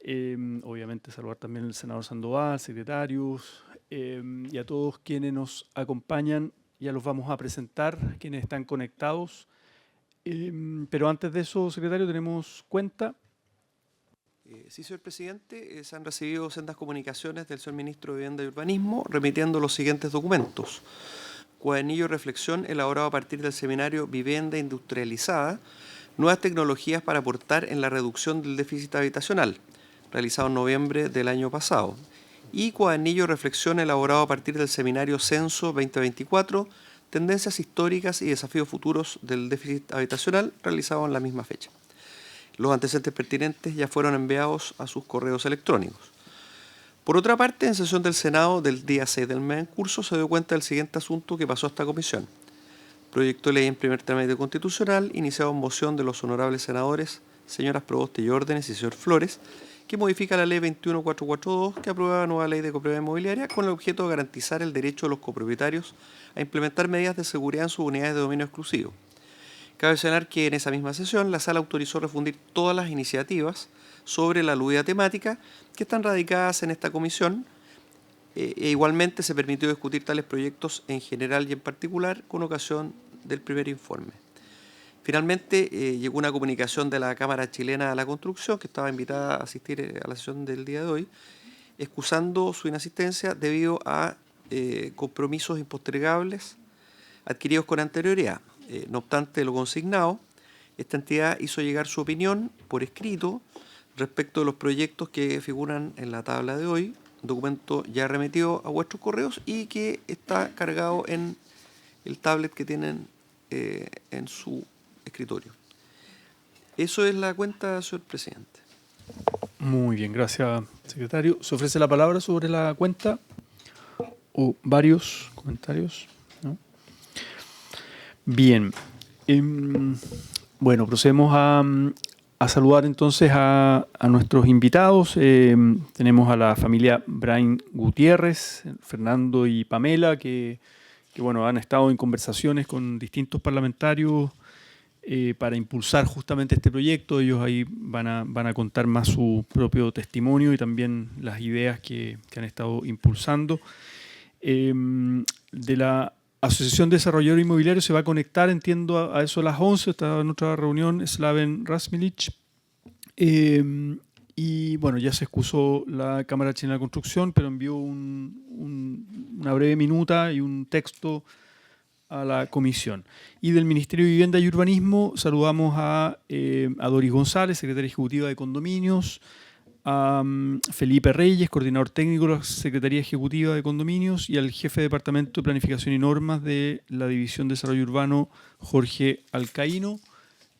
Obviamente saludar también al senador Sandoval, secretarios, y a todos quienes nos acompañan. Ya los vamos a presentar, quienes están conectados. Pero antes de eso, secretario, tenemos cuenta. Sí, señor presidente, se han recibido sendas comunicaciones del señor ministro de Vivienda y Urbanismo remitiendo los siguientes documentos. Cuadernillo de reflexión elaborado a partir del seminario Vivienda Industrializada, nuevas tecnologías para aportar en la reducción del déficit habitacional, realizado en noviembre del año pasado. Y cuadernillo de reflexión elaborado a partir del seminario Censo 2024, tendencias históricas y desafíos futuros del déficit habitacional, realizado en la misma fecha. Los antecedentes pertinentes ya fueron enviados a sus correos electrónicos. Por otra parte, en sesión del Senado del día 6 del mes en curso se dio cuenta del siguiente asunto que pasó a esta comisión. Proyecto de ley en primer trámite constitucional, iniciado en moción de los honorables senadores, señoras Proboste y Órdenes y señor Flores, que modifica la ley 21442, que aprueba la nueva ley de copropiedad inmobiliaria con el objeto de garantizar el derecho de los copropietarios a implementar medidas de seguridad en sus unidades de dominio exclusivo. Cabe señalar que en esa misma sesión la Sala autorizó refundir todas las iniciativas sobre la aludida temática que están radicadas en esta comisión e igualmente se permitió discutir tales proyectos en general y en particular con ocasión del primer informe. Finalmente llegó una comunicación de la Cámara Chilena de la Construcción, que estaba invitada a asistir a la sesión del día de hoy, excusando su inasistencia debido a compromisos impostergables adquiridos con anterioridad. No obstante lo consignado, esta entidad hizo llegar su opinión por escrito respecto de los proyectos que figuran en la tabla de hoy, documento ya remitido a vuestros correos y que está cargado en el tablet que tienen en su escritorio. Eso es la cuenta, señor presidente. Muy bien, gracias, secretario. ¿Se ofrece la palabra sobre la cuenta o varios comentarios? ¿No? Bien. Bueno, procedemos a saludar entonces a nuestros invitados. Tenemos a la familia Brian Gutiérrez, Fernando y Pamela, que bueno, han estado en conversaciones con distintos parlamentarios para impulsar justamente este proyecto. Ellos ahí van a contar más su propio testimonio y también las ideas que han estado impulsando. De la Asociación de Desarrolladores Inmobiliarios se va a conectar, entiendo, a eso a las 11, está en otra reunión, Slaven Rasmilic. Y bueno, ya se excusó la Cámara Chilena de Construcción, pero envió una breve minuta y un texto a la comisión. Y del Ministerio de Vivienda y Urbanismo saludamos a Doris González, secretaria ejecutiva de Condominios, a Felipe Reyes, coordinador técnico de la Secretaría Ejecutiva de Condominios, y al jefe de Departamento de Planificación y Normas de la División de Desarrollo Urbano, Jorge Alcaíno.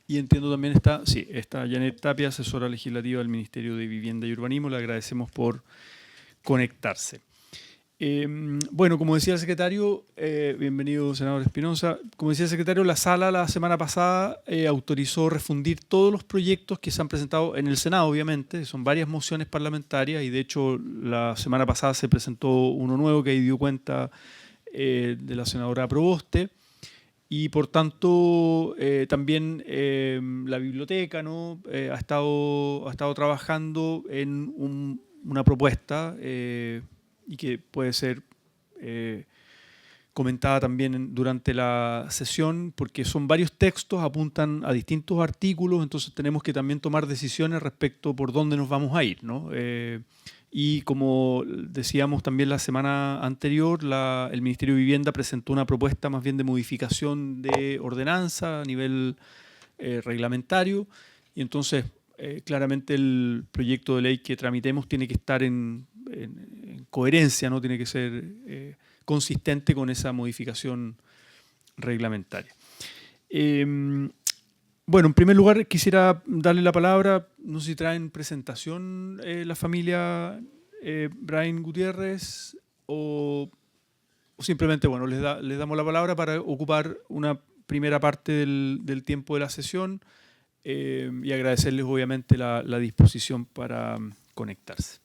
Y entiendo también está Janet Tapia, asesora legislativa del Ministerio de Vivienda y Urbanismo. Le agradecemos por conectarse. Bueno, como decía el secretario, bienvenido, senador Espinosa. Como decía el secretario, la sala la semana pasada autorizó refundir todos los proyectos que se han presentado en el Senado, obviamente. Son varias mociones parlamentarias y de hecho la semana pasada se presentó uno nuevo que ahí dio cuenta de la senadora Proboste. Y por tanto, también la biblioteca, ¿no? Ha estado trabajando en una propuesta y que puede ser comentada también durante la sesión, porque son varios textos, apuntan a distintos artículos, entonces tenemos que también tomar decisiones respecto por dónde nos vamos a ir, ¿no? Y como decíamos también la semana anterior, el Ministerio de Vivienda presentó una propuesta más bien de modificación de ordenanza a nivel reglamentario, y entonces claramente el proyecto de ley que tramitemos tiene que estar en coherencia, ¿no? Tiene que ser consistente con esa modificación reglamentaria. Bueno, en primer lugar quisiera darle la palabra, no sé si traen presentación la familia Brian Gutiérrez o simplemente, bueno, les damos la palabra para ocupar una primera parte del tiempo de la sesión y agradecerles obviamente la disposición para conectarse.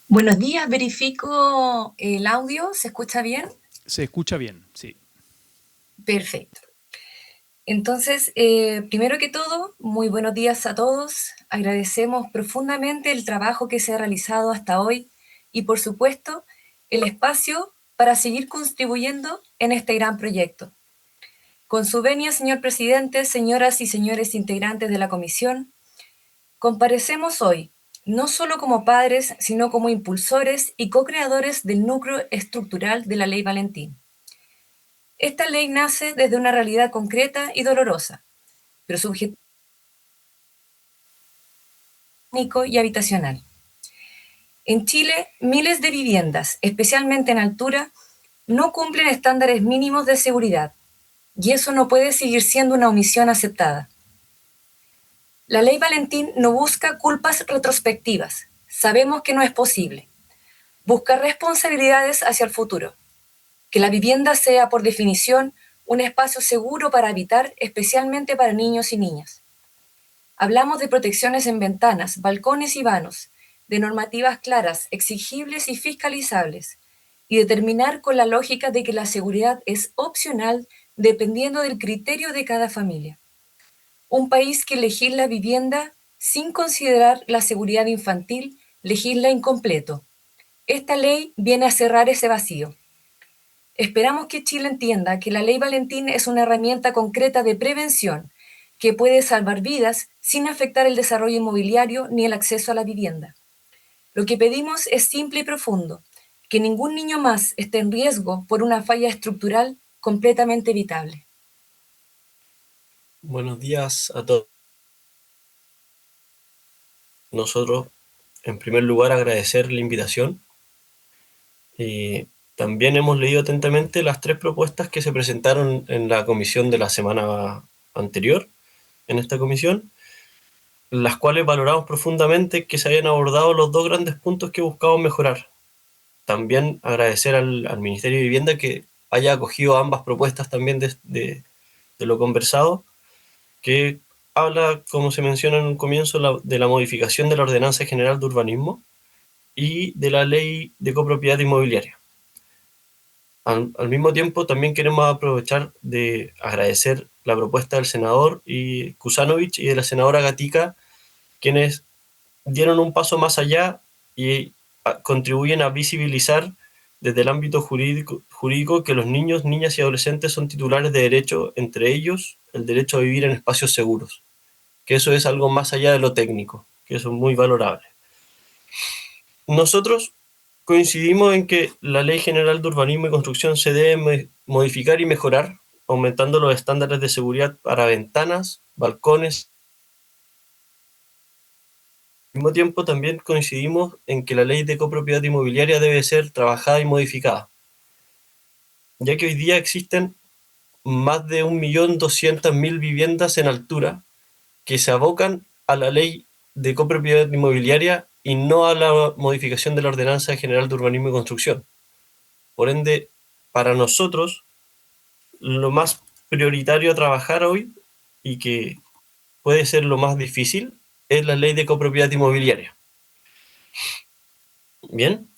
Buenos días, verifico el audio, ¿se escucha bien? Se escucha bien, sí. Perfecto. Entonces, primero que todo, muy buenos días a todos. Agradecemos profundamente el trabajo que se ha realizado hasta hoy y, por supuesto, el espacio para seguir contribuyendo en este gran proyecto. Con su venia, señor presidente, señoras y señores integrantes de la comisión, comparecemos hoy, no solo como padres, sino como impulsores y co-creadores del núcleo estructural de la Ley Valentín. Esta ley nace desde una realidad concreta y dolorosa, pero su objetivo único y habitacional. En Chile, miles de viviendas, especialmente en altura, no cumplen estándares mínimos de seguridad, y eso no puede seguir siendo una omisión aceptada. La ley Valentín no busca culpas retrospectivas. Sabemos que no es posible. Busca responsabilidades hacia el futuro. Que la vivienda sea, por definición, un espacio seguro para habitar, especialmente para niños y niñas. Hablamos de protecciones en ventanas, balcones y vanos, de normativas claras, exigibles y fiscalizables, y de terminar con la lógica de que la seguridad es opcional dependiendo del criterio de cada familia. Un país que legisla vivienda sin considerar la seguridad infantil legisla incompleto. Esta ley viene a cerrar ese vacío. Esperamos que Chile entienda que la Ley Valentín es una herramienta concreta de prevención que puede salvar vidas sin afectar el desarrollo inmobiliario ni el acceso a la vivienda. Lo que pedimos es simple y profundo, que ningún niño más esté en riesgo por una falla estructural completamente evitable. Buenos días a todos. Nosotros, en primer lugar, agradecer la invitación. También hemos leído atentamente las 3 propuestas que se presentaron en la comisión de la semana anterior, en esta comisión, las cuales valoramos profundamente que se hayan abordado los 2 grandes puntos que buscamos mejorar. También agradecer al Ministerio de Vivienda que haya acogido ambas propuestas también de lo conversado, que habla, como se menciona en un comienzo, de la modificación de la Ordenanza General de Urbanismo y de la Ley de Copropiedad Inmobiliaria. Al mismo tiempo, también queremos aprovechar de agradecer la propuesta del senador Kusanovich y de la senadora Gatica, quienes dieron un paso más allá y contribuyen a visibilizar desde el ámbito jurídico que los niños, niñas y adolescentes son titulares de derecho, entre ellos el derecho a vivir en espacios seguros, que eso es algo más allá de lo técnico, que eso es muy valorable. Nosotros coincidimos en que la Ley General de Urbanismo y Construcción se debe modificar y mejorar, aumentando los estándares de seguridad para ventanas, balcones. Al mismo tiempo, también coincidimos en que la Ley de Copropiedad Inmobiliaria debe ser trabajada y modificada, ya que hoy día existen más de 1.200.000 viviendas en altura que se abocan a la Ley de Copropiedad Inmobiliaria y no a la modificación de la Ordenanza General de Urbanismo y Construcción. Por ende, para nosotros, lo más prioritario a trabajar hoy y que puede ser lo más difícil es la Ley de Copropiedad Inmobiliaria. Bien,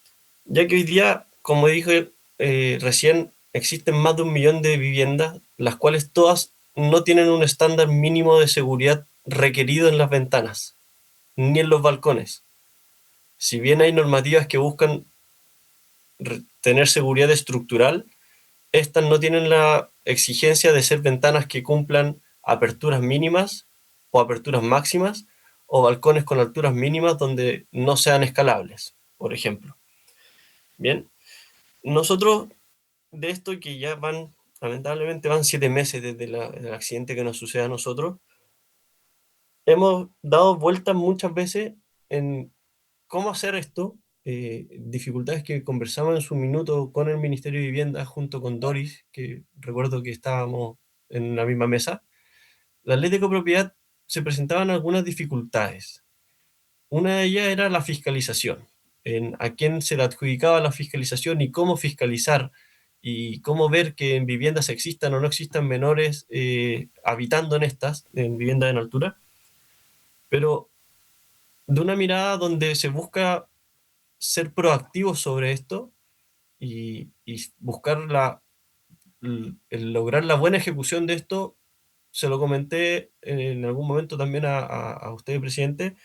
ya que hoy día, como dije recién, existen más de 1 millón de viviendas, las cuales todas no tienen un estándar mínimo de seguridad requerido en las ventanas, ni en los balcones. Si bien hay normativas que buscan tener seguridad estructural, estas no tienen la exigencia de ser ventanas que cumplan aperturas mínimas o aperturas máximas, o balcones con alturas mínimas donde no sean escalables, por ejemplo. Bien, nosotros de esto que ya lamentablemente van 7 meses desde el accidente que nos sucede a nosotros, hemos dado vueltas muchas veces en cómo hacer esto, dificultades que conversamos en su minuto con el Ministerio de Vivienda junto con Doris, que recuerdo que estábamos en la misma mesa. La ley de copropiedad se presentaban algunas dificultades. Una de ellas era la fiscalización, en a quién se le adjudicaba la fiscalización y cómo fiscalizar y cómo ver que en viviendas existan o no existan menores habitando en estas, en viviendas en altura, pero de una mirada donde se busca ser proactivos sobre esto y buscar el lograr la buena ejecución de esto se lo comenté en algún momento también a usted, presidente,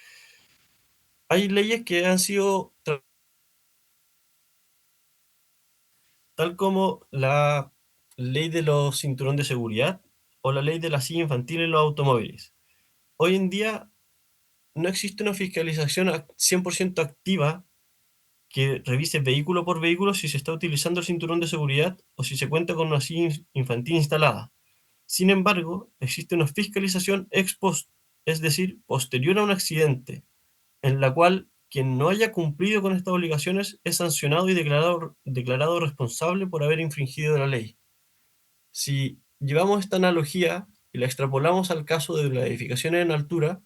hay leyes que han sido, tal como la ley de los cinturones de seguridad o la ley de la silla infantil en los automóviles. Hoy en día no existe una fiscalización 100% activa que revise vehículo por vehículo si se está utilizando el cinturón de seguridad o si se cuenta con una silla infantil instalada. Sin embargo, existe una fiscalización ex post, es decir, posterior a un accidente, en la cual quien no haya cumplido con estas obligaciones es sancionado y declarado responsable por haber infringido la ley. Si llevamos esta analogía y la extrapolamos al caso de las edificaciones en altura,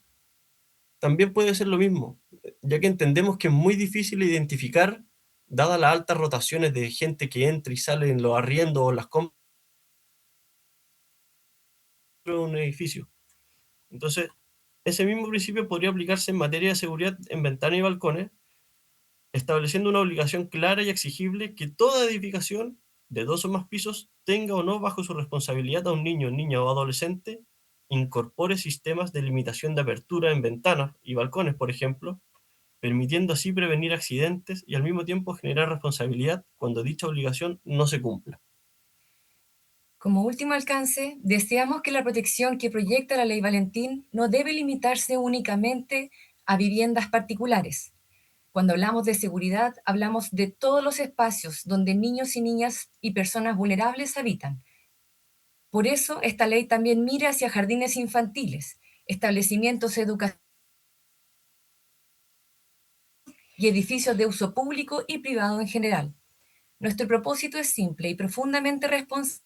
también puede ser lo mismo, ya que entendemos que es muy difícil identificar, dadas las altas rotaciones de gente que entra y sale en los arriendos o las compras de un edificio. Entonces, ese mismo principio podría aplicarse en materia de seguridad en ventanas y balcones, estableciendo una obligación clara y exigible que toda edificación de 2 o más pisos tenga o no bajo su responsabilidad a un niño, niña o adolescente, incorpore sistemas de limitación de apertura en ventanas y balcones, por ejemplo, permitiendo así prevenir accidentes y al mismo tiempo generar responsabilidad cuando dicha obligación no se cumpla. Como último alcance, deseamos que la protección que proyecta la Ley Valentín no debe limitarse únicamente a viviendas particulares. Cuando hablamos de seguridad, hablamos de todos los espacios donde niños y niñas y personas vulnerables habitan. Por eso, esta ley también mira hacia jardines infantiles, establecimientos educativos y edificios de uso público y privado en general. Nuestro propósito es simple y profundamente responsable.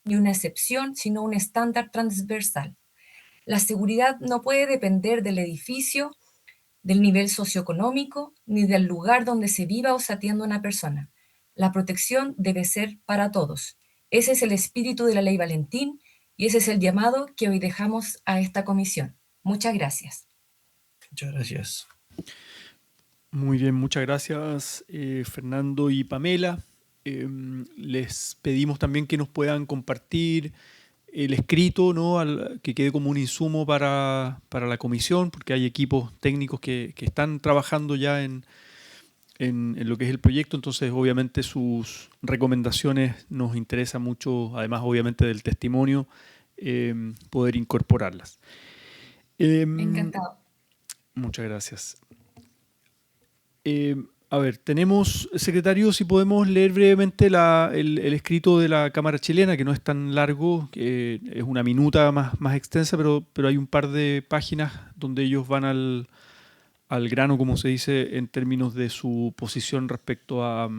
Ni una excepción, sino un estándar transversal. La seguridad no puede depender del edificio, del nivel socioeconómico, ni del lugar donde se viva o se atienda una persona. La protección debe ser para todos. Ese es el espíritu de la Ley Valentín y ese es el llamado que hoy dejamos a esta comisión. Muchas gracias. Muchas gracias. Muy bien, muchas gracias Fernando y Pamela. Les pedimos también que nos puedan compartir el escrito, ¿no? Que quede como un insumo para la comisión, porque hay equipos técnicos que están trabajando ya en lo que es el proyecto, entonces obviamente sus recomendaciones nos interesan mucho, además obviamente del testimonio, poder incorporarlas. Encantado. Muchas gracias. A ver, tenemos, secretario, si podemos leer brevemente el escrito de la Cámara Chilena, que no es tan largo, que es una minuta más extensa, pero hay un par de páginas donde ellos van al grano, como se dice, en términos de su posición respecto a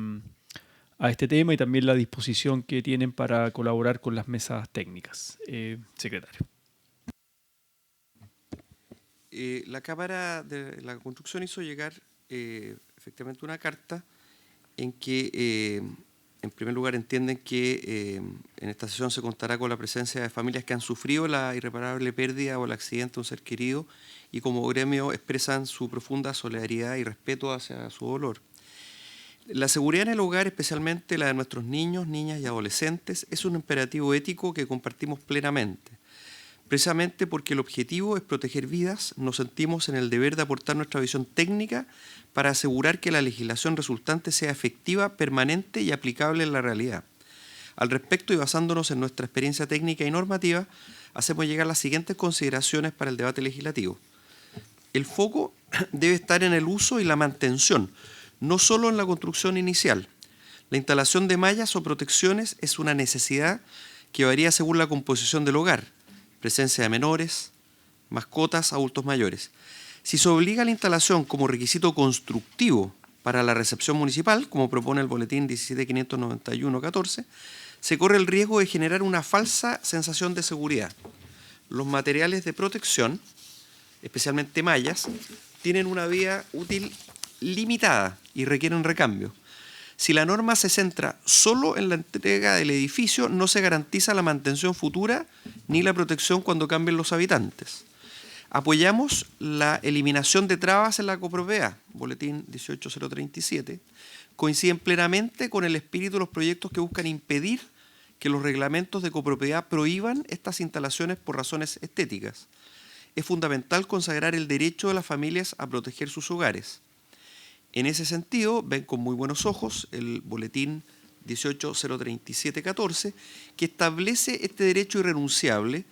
este tema y también la disposición que tienen para colaborar con las mesas técnicas. Secretario. La Cámara de la Construcción hizo llegar efectivamente una carta en que, en primer lugar, entienden que en esta sesión se contará con la presencia de familias que han sufrido la irreparable pérdida o el accidente de un ser querido y como gremio expresan su profunda solidaridad y respeto hacia su dolor. La seguridad en el hogar, especialmente la de nuestros niños, niñas y adolescentes, es un imperativo ético que compartimos plenamente. Precisamente porque el objetivo es proteger vidas, nos sentimos en el deber de aportar nuestra visión técnica para asegurar que la legislación resultante sea efectiva, permanente y aplicable en la realidad. Al respecto y basándonos en nuestra experiencia técnica y normativa, hacemos llegar las siguientes consideraciones para el debate legislativo. El foco debe estar en el uso y la mantención, no solo en la construcción inicial. La instalación de mallas o protecciones es una necesidad que varía según la composición del hogar, presencia de menores, mascotas, adultos mayores. Si se obliga a la instalación como requisito constructivo para la recepción municipal, como propone el boletín 17.591-14, se corre el riesgo de generar una falsa sensación de seguridad. Los materiales de protección, especialmente mallas, tienen una vida útil limitada y requieren recambio. Si la norma se centra solo en la entrega del edificio, no se garantiza la mantención futura ni la protección cuando cambien los habitantes. Apoyamos la eliminación de trabas en la copropiedad, boletín 18.037, coinciden plenamente con el espíritu de los proyectos que buscan impedir que los reglamentos de copropiedad prohíban estas instalaciones por razones estéticas. Es fundamental consagrar el derecho de las familias a proteger sus hogares. En ese sentido, ven con muy buenos ojos el boletín 18.037.14, que establece este derecho irrenunciable,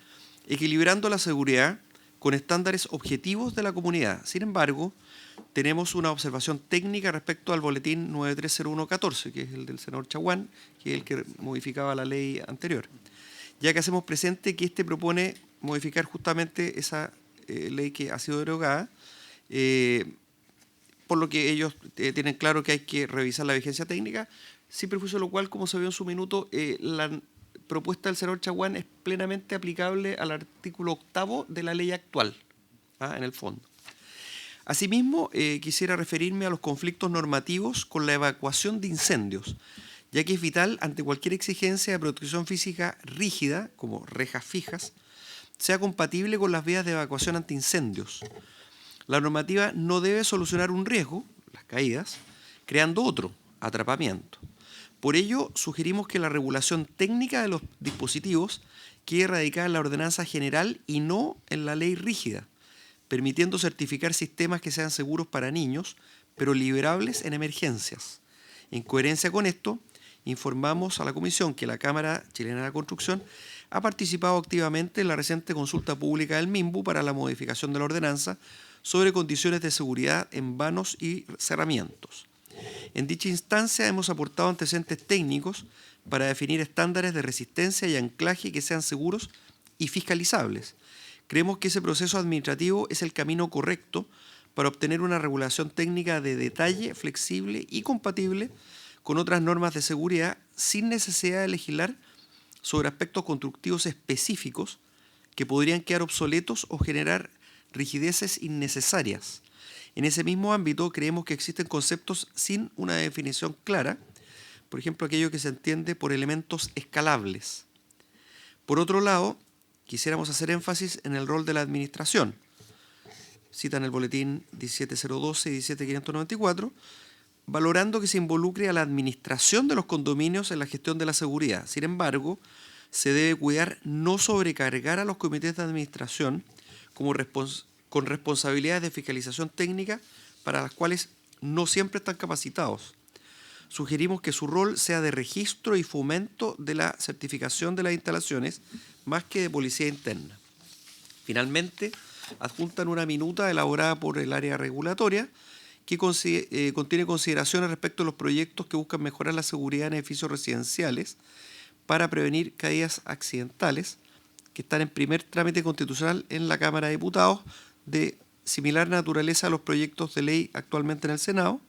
equilibrando la seguridad con estándares objetivos de la comunidad. Sin embargo, tenemos una observación técnica respecto al boletín 9301.14, que es el del senador Chaguán, que es el que modificaba la ley anterior, ya que hacemos presente que este propone modificar justamente esa ley que ha sido derogada, por lo que ellos tienen claro que hay que revisar la vigencia técnica, sin perjuicio de lo cual, como se vio en su minuto, la propuesta del senador Chaguán es plenamente aplicable al artículo 8º de la ley actual, en el fondo. Asimismo, quisiera referirme a los conflictos normativos con la evacuación de incendios, ya que es vital ante cualquier exigencia de protección física rígida, como rejas fijas, sea compatible con las vías de evacuación antiincendios. La normativa no debe solucionar un riesgo, las caídas, creando otro, atrapamiento. Por ello, sugerimos que la regulación técnica de los dispositivos quede radicada en la ordenanza general y no en la ley rígida, permitiendo certificar sistemas que sean seguros para niños, pero liberables en emergencias. En coherencia con esto, informamos a la Comisión que la Cámara Chilena de la Construcción ha participado activamente en la reciente consulta pública del MIMBU para la modificación de la ordenanza sobre condiciones de seguridad en vanos y cerramientos. En dicha instancia hemos aportado antecedentes técnicos para definir estándares de resistencia y anclaje que sean seguros y fiscalizables. Creemos que ese proceso administrativo es el camino correcto para obtener una regulación técnica de detalle, flexible y compatible con otras normas de seguridad sin necesidad de legislar sobre aspectos constructivos específicos que podrían quedar obsoletos o generar rigideces innecesarias. En ese mismo ámbito creemos que existen conceptos sin una definición clara, por ejemplo aquello que se entiende por elementos escalables. Por otro lado, quisiéramos hacer énfasis en el rol de la administración. Citan el boletín 17.012 y 17.594, valorando que se involucre a la administración de los condominios en la gestión de la seguridad. Sin embargo, se debe cuidar no sobrecargar a los comités de administración con responsabilidades de fiscalización técnica para las cuales no siempre están capacitados. Sugerimos que su rol sea de registro y fomento de la certificación de las instalaciones, más que de policía interna. Finalmente, adjuntan una minuta elaborada por el área regulatoria que contiene consideraciones respecto a los proyectos que buscan mejorar la seguridad en edificios residenciales para prevenir caídas accidentales, que están en primer trámite constitucional en la Cámara de Diputados, de similar naturaleza a los proyectos de ley actualmente en el Senado,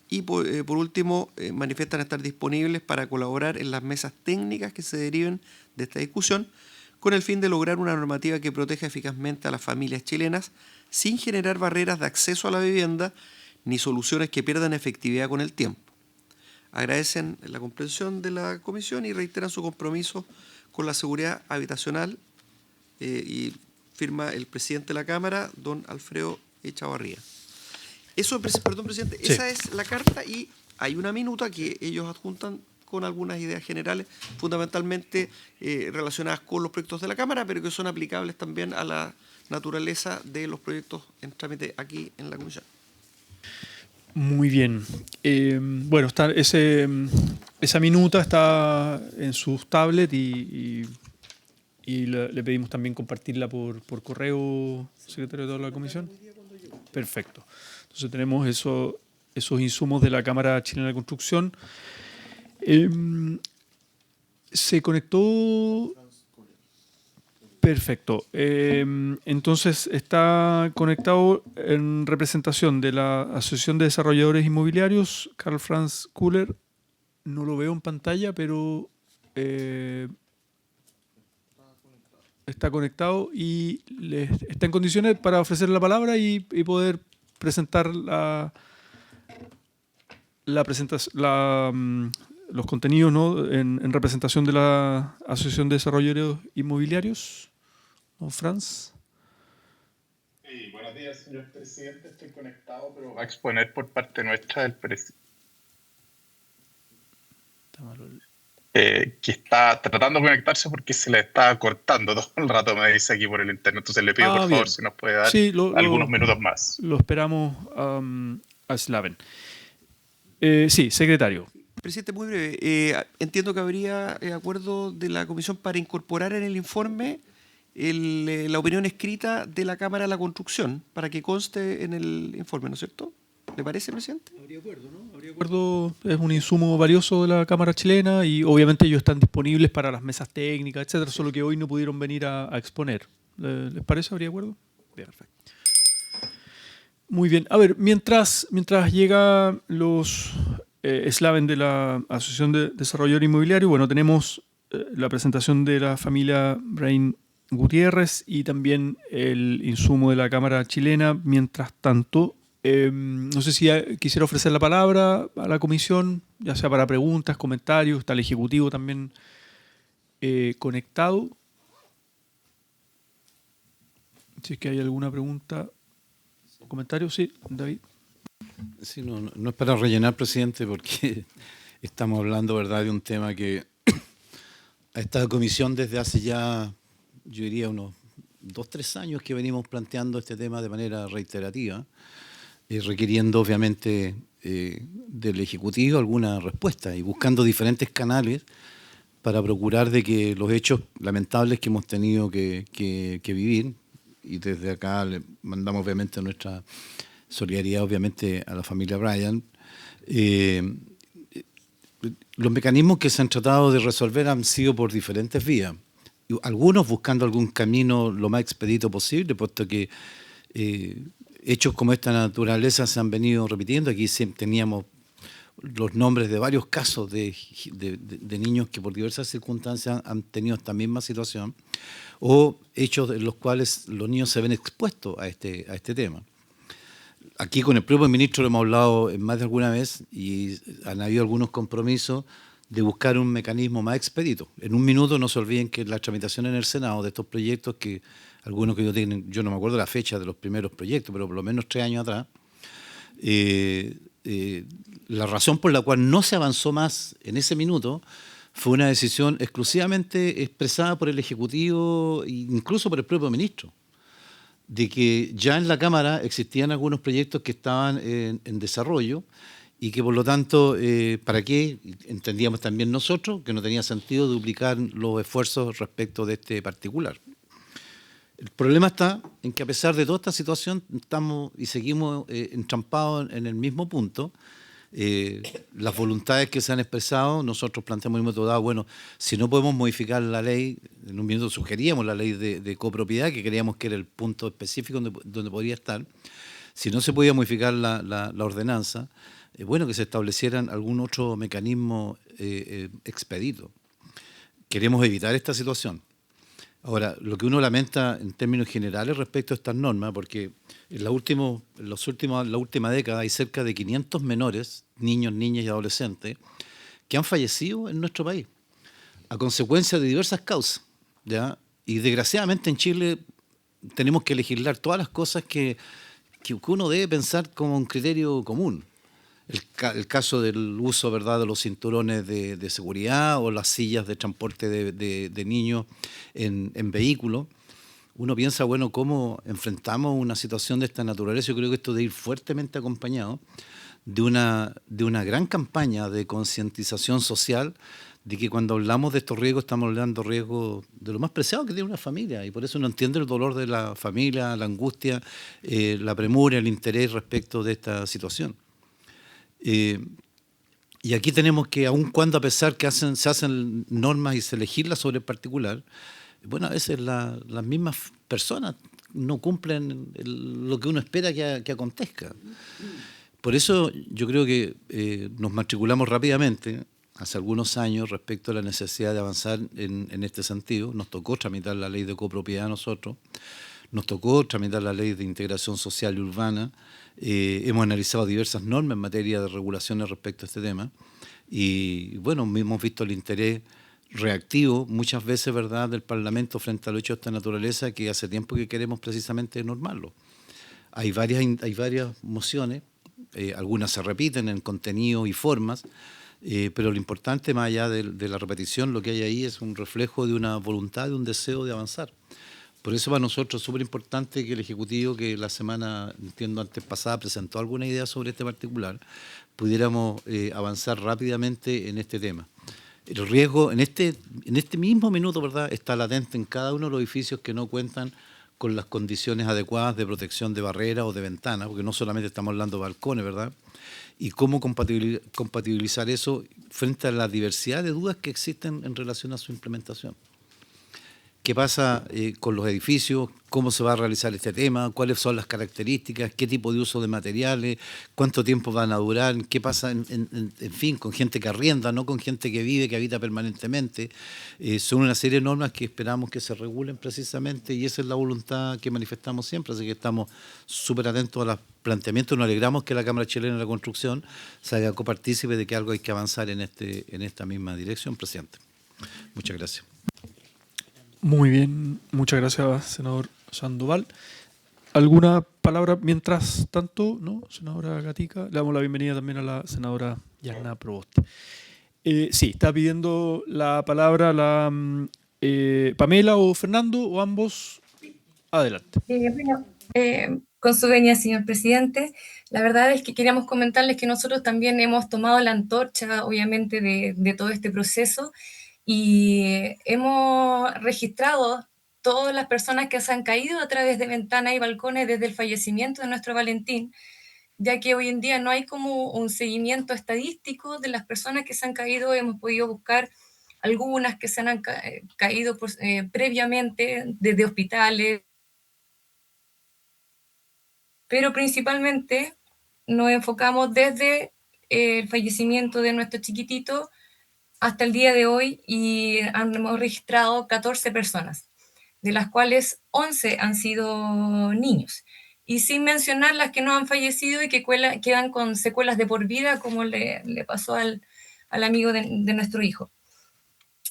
y por último manifiestan estar disponibles para colaborar en las mesas técnicas que se deriven de esta discusión, con el fin de lograr una normativa que proteja eficazmente a las familias chilenas sin generar barreras de acceso a la vivienda ni soluciones que pierdan efectividad con el tiempo. Agradecen la comprensión de la Comisión y reiteran su compromiso con la seguridad habitacional, y firma el presidente de la Cámara, don Alfredo Echavarría. Eso, perdón, presidente, Sí. Esa es la carta y hay una minuta que ellos adjuntan con algunas ideas generales, fundamentalmente relacionadas con los proyectos de la Cámara, pero que son aplicables también a la naturaleza de los proyectos en trámite aquí en la Comisión. Muy bien. Bueno, esa minuta está en sus tablets y le pedimos también compartirla por correo, secretario de toda la comisión. Perfecto. Entonces tenemos esos insumos de la Cámara Chilena de Construcción. Se conectó. Perfecto. Entonces está conectado en representación de la Asociación de Desarrolladores Inmobiliarios, Karl Franz Kuller. No lo veo en pantalla, pero está conectado y está en condiciones para ofrecer la palabra y poder presentar los contenidos, ¿no?, en representación de la Asociación de Desarrolladores Inmobiliarios. Don Franz. Sí, buenos días, señor presidente. Estoy conectado, pero va a exponer por parte nuestra el presidente. que está tratando de conectarse porque se le está cortando todo el rato, me dice aquí por el internet. Entonces le pido por favor Bien. si nos puede dar Sí, algunos minutos más. lo esperamos a Slaven. Sí, secretario. Presidente, muy breve. Entiendo que habría acuerdo de la comisión para incorporar en el informe la opinión escrita de la Cámara de la Construcción, para que conste en el informe, ¿no es cierto? ¿Le parece, presidente? Habría acuerdo, ¿no? Habría acuerdo, es un insumo valioso de la Cámara chilena y obviamente ellos están disponibles para las mesas técnicas, etcétera, solo que hoy no pudieron venir a exponer. ¿Les parece? ¿Habría acuerdo? Bien. Perfecto. Muy bien. A ver, mientras llega los Slaven de la Asociación de Desarrollador Inmobiliario, bueno, tenemos la presentación de la familia Brain Gutiérrez y también el insumo de la Cámara chilena. Mientras tanto, no sé si quisiera ofrecer la palabra a la comisión, ya sea para preguntas, comentarios, está el Ejecutivo también conectado. Si es que hay alguna pregunta o comentario, sí, David. Sí, no es para rellenar, presidente, porque estamos hablando, ¿verdad?, de un tema que a esta comisión desde hace ya, yo diría, unos 2-3 años que venimos planteando este tema de manera reiterativa, requiriendo obviamente del Ejecutivo alguna respuesta y buscando diferentes canales para procurar de que los hechos lamentables que hemos tenido que vivir, y desde acá le mandamos obviamente nuestra solidaridad obviamente a la familia Bryan, los mecanismos que se han tratado de resolver han sido por diferentes vías, algunos buscando algún camino lo más expedito posible, puesto que hechos como esta naturaleza se han venido repitiendo. Aquí teníamos los nombres de varios casos de niños que por diversas circunstancias han tenido esta misma situación, o hechos en los cuales los niños se ven expuestos a este tema. Aquí con el propio ministro lo hemos hablado más de alguna vez y han habido algunos compromisos de buscar un mecanismo más expedito. En un minuto no se olviden que la tramitación en el Senado de estos proyectos, que algunos que yo no me acuerdo la fecha de los primeros proyectos, pero por lo menos 3 años atrás, la razón por la cual no se avanzó más en ese minuto fue una decisión exclusivamente expresada por el Ejecutivo e incluso por el propio ministro, de que ya en la Cámara existían algunos proyectos que estaban en desarrollo y que por lo tanto, ¿para qué? Entendíamos también nosotros que no tenía sentido duplicar los esfuerzos respecto de este particular. El problema está en que a pesar de toda esta situación estamos y seguimos entrampados en el mismo punto. Las voluntades que se han expresado, nosotros planteamos en un momento dado, bueno, si no podemos modificar la ley, en un minuto sugeríamos la ley de copropiedad, que creíamos que era el punto específico donde podría estar. Si no se podía modificar la ordenanza, bueno, que se establecieran algún otro mecanismo expedito. Queremos evitar esta situación. Ahora, lo que uno lamenta en términos generales respecto a estas normas, porque en la última década hay cerca de 500 menores, niños, niñas y adolescentes, que han fallecido en nuestro país a consecuencia de diversas causas, ¿ya? Y desgraciadamente en Chile tenemos que legislar todas las cosas que uno debe pensar como un criterio común. El caso del uso, ¿verdad?, de los cinturones de seguridad o las sillas de transporte de niños en vehículos. Uno piensa, bueno, ¿cómo enfrentamos una situación de esta naturaleza? Yo creo que esto debe ir fuertemente acompañado de una gran campaña de concientización social, de que cuando hablamos de estos riesgos estamos hablando de riesgos de lo más preciado que tiene una familia, y por eso uno entiende el dolor de la familia, la angustia, la premura, el interés respecto de esta situación. Y aquí tenemos que, aun cuando a pesar que se hacen normas y se legisla sobre el particular, bueno, a veces las mismas personas no cumplen lo que uno espera que acontezca. Por eso yo creo que nos matriculamos rápidamente hace algunos años respecto a la necesidad de avanzar en este sentido. Nos tocó tramitar la ley de copropiedad a nosotros, nos tocó tramitar la ley de integración social y urbana. Hemos analizado diversas normas en materia de regulaciones respecto a este tema y, bueno, hemos visto el interés reactivo muchas veces, ¿verdad?, del Parlamento frente a los hechos de esta naturaleza, que hace tiempo que queremos precisamente normarlo. Hay varias mociones, algunas se repiten en contenido y formas, Pero lo importante, más allá de la repetición, lo que hay ahí es un reflejo de una voluntad, de un deseo de avanzar. Por eso para nosotros es súper importante que el Ejecutivo, que la semana, entiendo, antes pasada, presentó alguna idea sobre este particular, pudiéramos avanzar rápidamente en este tema. El riesgo en este mismo minuto, ¿verdad?, está latente en cada uno de los edificios que no cuentan con las condiciones adecuadas de protección de barreras o de ventanas, porque no solamente estamos hablando de balcones, ¿verdad? Y cómo compatibilizar eso frente a la diversidad de dudas que existen en relación a su implementación. ¿Qué pasa con los edificios? ¿Cómo se va a realizar este tema? ¿Cuáles son las características? ¿Qué tipo de uso de materiales? ¿Cuánto tiempo van a durar? ¿Qué pasa, en fin, con gente que arrienda, no con gente que vive, que habita permanentemente? Son una serie de normas que esperamos que se regulen precisamente, y esa es la voluntad que manifestamos siempre. Así que estamos súper atentos a los planteamientos. Nos alegramos que la Cámara Chilena de la Construcción se haga copartícipe de que algo hay que avanzar en esta misma dirección, presidente. Muchas gracias. Muy bien, muchas gracias, senador Sandoval. ¿Alguna palabra mientras tanto? ¿No? Senadora Gatica. Le damos la bienvenida también a la senadora Yarna Proboste. Sí, está pidiendo la palabra la Pamela o Fernando, o ambos. Adelante. Con su venia, señor presidente, la verdad es que queríamos comentarles que nosotros también hemos tomado la antorcha, obviamente, de todo este proceso, y hemos registrado todas las personas que se han caído a través de ventanas y balcones desde el fallecimiento de nuestro Valentín, ya que hoy en día no hay como un seguimiento estadístico de las personas que se han caído. Hemos podido buscar algunas que se han caído previamente desde hospitales, pero principalmente nos enfocamos desde el fallecimiento de nuestro chiquitito hasta el día de hoy, y hemos registrado 14 personas, de las cuales 11 han sido niños. Y sin mencionar las que no han fallecido y que quedan con secuelas de por vida, como le pasó al amigo de nuestro hijo.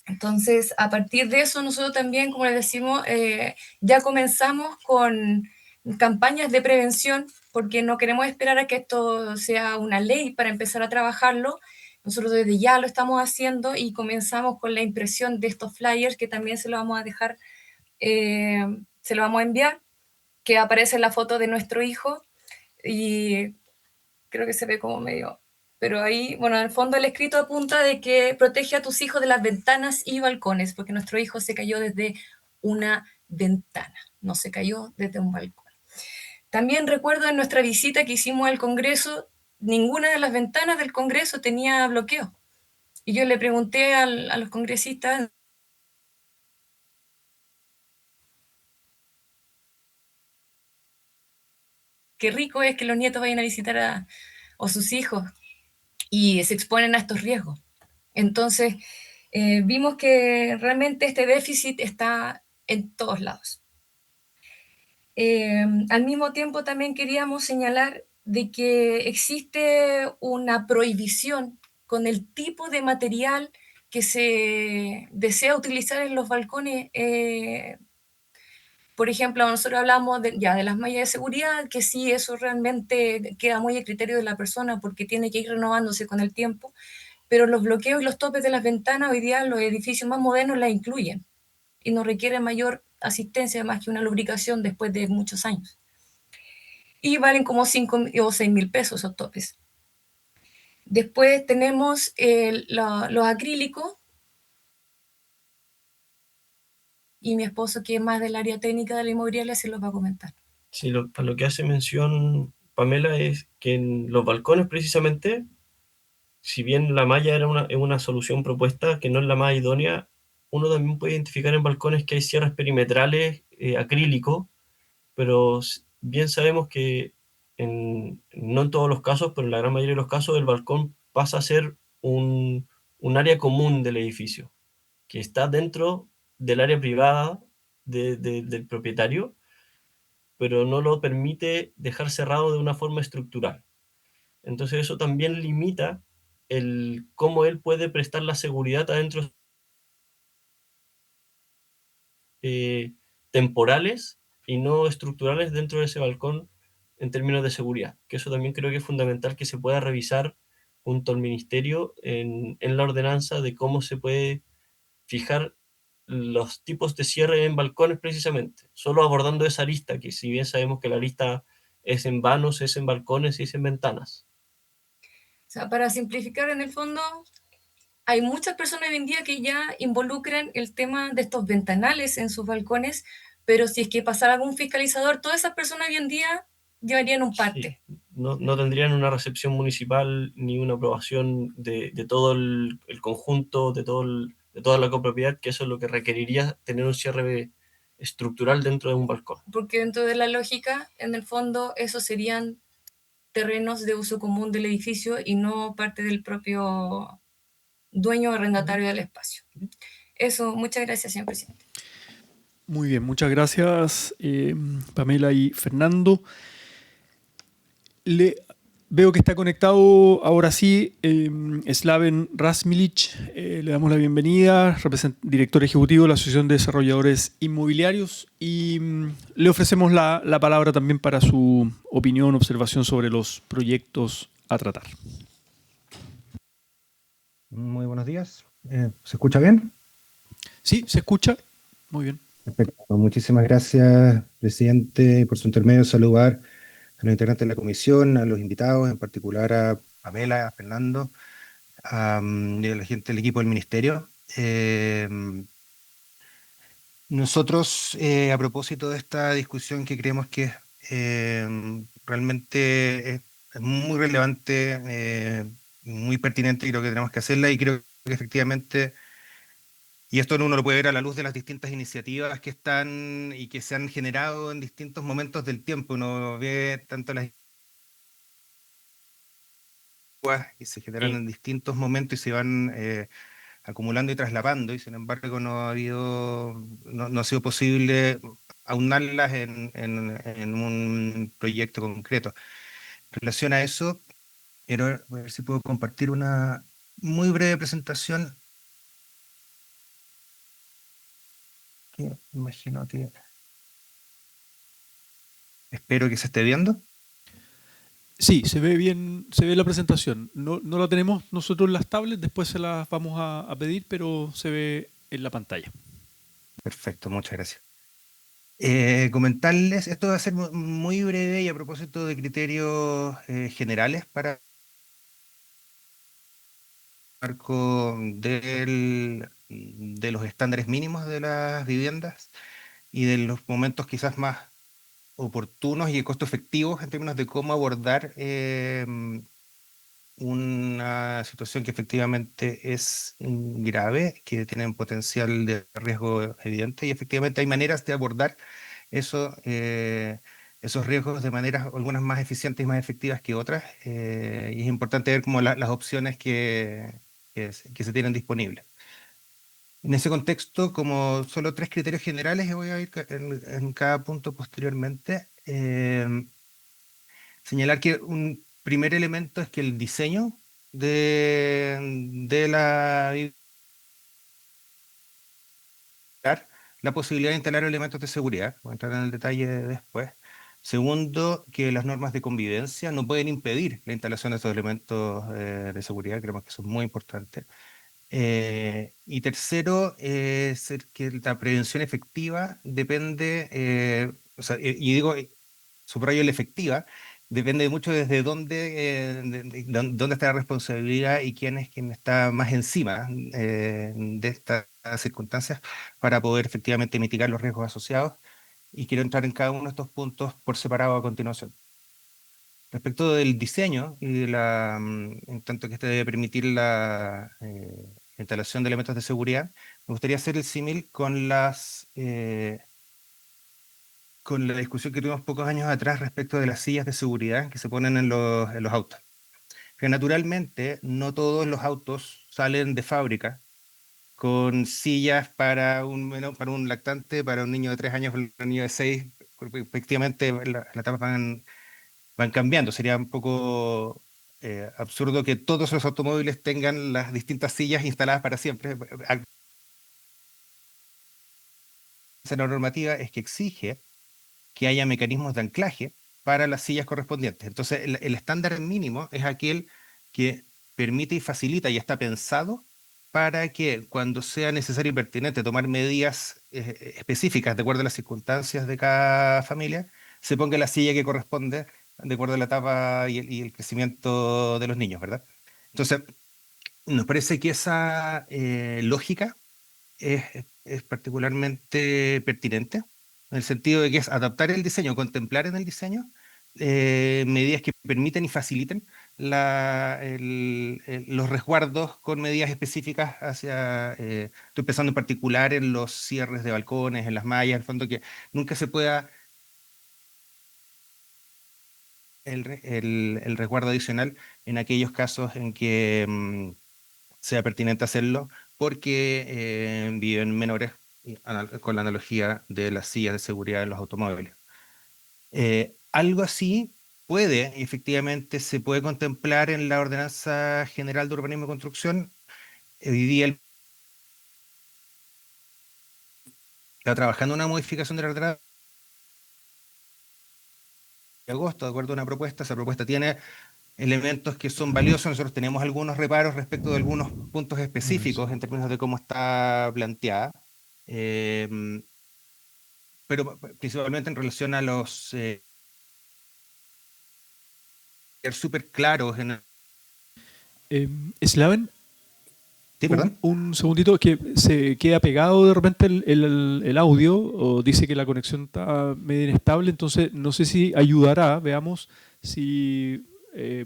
Entonces, a partir de eso, nosotros también, como les decimos, ya comenzamos con campañas de prevención, porque no queremos esperar a que esto sea una ley para empezar a trabajarlo. Nosotros desde ya lo estamos haciendo, y comenzamos con la impresión de estos flyers, que también se lo vamos a dejar, se lo vamos a enviar, que aparece la foto de nuestro hijo, y creo que se ve como medio... Pero ahí, bueno, en el fondo el escrito apunta de que protege a tus hijos de las ventanas y balcones, porque nuestro hijo se cayó desde una ventana, no se cayó desde un balcón. También recuerdo en nuestra visita que hicimos al Congreso, ninguna de las ventanas del Congreso tenía bloqueo. Y yo le pregunté a los congresistas, qué rico es que los nietos vayan a visitar o sus hijos, y se exponen a estos riesgos. Entonces, vimos que realmente este déficit está en todos lados. Al mismo tiempo, también queríamos señalar de que existe una prohibición con el tipo de material que se desea utilizar en los balcones. Por ejemplo, nosotros hablamos de las mallas de seguridad, que sí, eso realmente queda muy a criterio de la persona, porque tiene que ir renovándose con el tiempo, pero los bloqueos y los topes de las ventanas hoy día los edificios más modernos la incluyen, y no requiere mayor asistencia más que una lubricación después de muchos años. Y valen como 5 o 6 mil pesos esos topes. Después tenemos los acrílicos, y mi esposo, que es más del área técnica de la inmobiliaria, se los va a comentar. Sí, a lo que hace mención Pamela es que en los balcones precisamente, si bien la malla es una solución propuesta que no es la más idónea, uno también puede identificar en balcones que hay cierres perimetrales acrílico, pero bien sabemos que no en todos los casos, pero en la gran mayoría de los casos, el balcón pasa a ser un área común del edificio, que está dentro del área privada del propietario, pero no lo permite dejar cerrado de una forma estructural. Entonces eso también limita cómo él puede prestar la seguridad adentro temporales y no estructurales dentro de ese balcón en términos de seguridad, que eso también creo que es fundamental que se pueda revisar junto al ministerio en la ordenanza de cómo se puede fijar los tipos de cierre en balcones precisamente, solo abordando esa lista, que si bien sabemos que la lista es en vanos, es en balcones y es en ventanas. O sea, para simplificar, en el fondo, hay muchas personas hoy en día que ya involucran el tema de estos ventanales en sus balcones, pero si es que pasara algún fiscalizador, todas esas personas hoy en día llevarían un parte. Sí, no tendrían una recepción municipal ni una aprobación de todo el conjunto, de toda la copropiedad, que eso es lo que requeriría tener un cierre estructural dentro de un balcón. Porque dentro de la lógica, en el fondo, esos serían terrenos de uso común del edificio y no parte del propio dueño o arrendatario del espacio. Eso, muchas gracias, señor presidente. Muy bien, muchas gracias, Pamela y Fernando. Veo que está conectado ahora sí Slaven Rasmilic. Le damos la bienvenida, director ejecutivo de la Asociación de Desarrolladores Inmobiliarios, y le ofrecemos la palabra también para su opinión, observación sobre los proyectos a tratar. Muy buenos días. ¿Se escucha bien? Sí, se escucha. Muy bien. Perfecto. Muchísimas gracias, presidente. Por su intermedio, saludar a los integrantes de la comisión, a los invitados, en particular a Pamela, a Fernando, y a la gente del equipo del ministerio. Nosotros, a propósito de esta discusión que creemos que realmente es muy relevante, muy pertinente, y creo que tenemos que hacerla, y creo que efectivamente, y esto uno lo puede ver a la luz de las distintas iniciativas que están y que se han generado en distintos momentos del tiempo. Uno ve tanto las que se generan en distintos momentos y se van acumulando y traslapando, y sin embargo no ha sido posible aunarlas en un proyecto concreto. En relación a eso, quiero ver si puedo compartir una muy breve presentación que imagino que espero que se esté viendo. Sí, se ve bien, se ve la presentación. No la tenemos nosotros en las tablets, después se las vamos a pedir, pero se ve en la pantalla. Perfecto, muchas gracias. Comentarles, esto va a ser muy breve y a propósito de criterios generales para el marco de los estándares mínimos de las viviendas y de los momentos quizás más oportunos y costo efectivos en términos de cómo abordar una situación que efectivamente es grave, que tiene un potencial de riesgo evidente, y efectivamente hay maneras de abordar eso, esos riesgos de maneras, algunas más eficientes y más efectivas que otras, y es importante ver como las opciones que se tienen disponibles. En ese contexto, como solo 3 criterios generales, y voy a ir en cada punto posteriormente, señalar que un primer elemento es que el diseño de la posibilidad de instalar elementos de seguridad, voy a entrar en el detalle después. Segundo, que las normas de convivencia no pueden impedir la instalación de estos elementos de seguridad, creemos que eso es muy importante. Y tercero, que la prevención efectiva depende, y digo, subrayo la efectiva, depende mucho desde dónde está la responsabilidad y quién está más encima de estas circunstancias para poder efectivamente mitigar los riesgos asociados. Y quiero entrar en cada uno de estos puntos por separado a continuación. Respecto del diseño, y en tanto que este debe permitir la instalación de elementos de seguridad, me gustaría hacer el símil con con la discusión que tuvimos pocos años atrás respecto de las sillas de seguridad que se ponen en los autos. Que naturalmente no todos los autos salen de fábrica con sillas para un lactante, para un niño de 3 años, para un niño de 6, porque efectivamente las etapas van cambiando. Sería un poco absurdo que todos los automóviles tengan las distintas sillas instaladas para siempre. Esa normativa es que exige que haya mecanismos de anclaje para las sillas correspondientes. Entonces, el estándar mínimo es aquel que permite y facilita y está pensado para que cuando sea necesario y pertinente tomar medidas específicas de acuerdo a las circunstancias de cada familia, se ponga la silla que corresponde de acuerdo a la etapa y el crecimiento de los niños, ¿verdad? Entonces, nos parece que esa lógica es particularmente pertinente, en el sentido de que es adaptar el diseño, contemplar en el diseño medidas que permiten y faciliten los resguardos con medidas específicas hacia, estoy pensando en particular en los cierres de balcones, en las mallas, en el fondo que nunca se pueda el resguardo adicional en aquellos casos en que sea pertinente hacerlo, porque viven menores, con la analogía de las sillas de seguridad en los automóviles. Algo así puede, y efectivamente, se puede contemplar en la Ordenanza General de Urbanismo y Construcción. Hoy día está trabajando una modificación de la ordenanza de agosto, de acuerdo a una propuesta. Esa propuesta tiene elementos que son valiosos. Nosotros tenemos algunos reparos respecto de algunos puntos específicos en términos de cómo está planteada, pero principalmente en relación a los ser súper claros en Slaven, ¿Sí, perdón? un segundito, que se queda pegado de repente el audio, o dice que la conexión está medio inestable, entonces no sé si ayudará, veamos si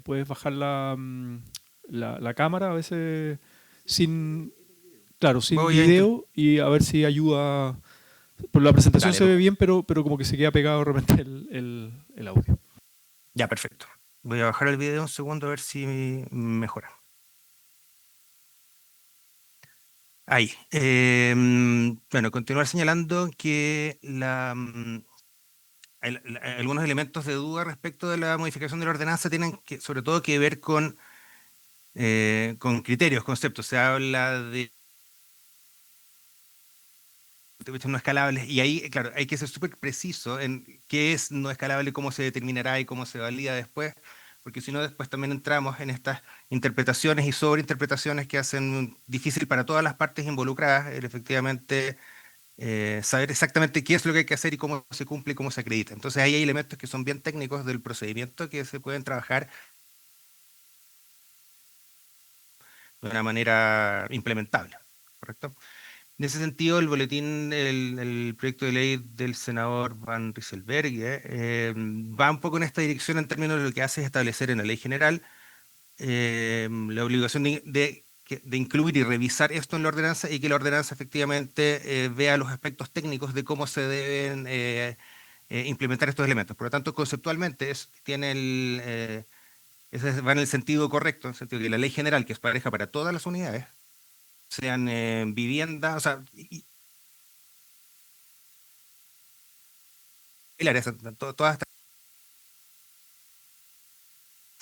puedes bajar la cámara a veces sin, claro, sin Voy a video, y a ver si ayuda. Por la presentación Dale, se ve bien, pero como que se queda pegado de repente el audio. Ya, perfecto. Voy a bajar el video un segundo a ver si mejora. Ahí. Bueno, continuar señalando que algunos elementos de duda respecto de la modificación de la ordenanza tienen sobre todo que ver con criterios, conceptos. Se habla de no escalables, y ahí, claro, hay que ser súper preciso en qué es no escalable, cómo se determinará y cómo se valida después, porque si no después también entramos en estas interpretaciones y sobreinterpretaciones que hacen difícil para todas las partes involucradas efectivamente saber exactamente qué es lo que hay que hacer y cómo se cumple y cómo se acredita. Entonces ahí hay elementos que son bien técnicos del procedimiento que se pueden trabajar de una manera implementable, ¿correcto? En ese sentido, el boletín, el proyecto de ley del senador Van Rieselberghe va un poco en esta dirección en términos de lo que hace es establecer en la ley general la obligación de incluir y revisar esto en la ordenanza, y que la ordenanza efectivamente vea los aspectos técnicos de cómo se deben implementar estos elementos. Por lo tanto, conceptualmente va en el sentido correcto, en el sentido que la ley general, que es pareja para todas las unidades, sean viviendas, o sea, toda esta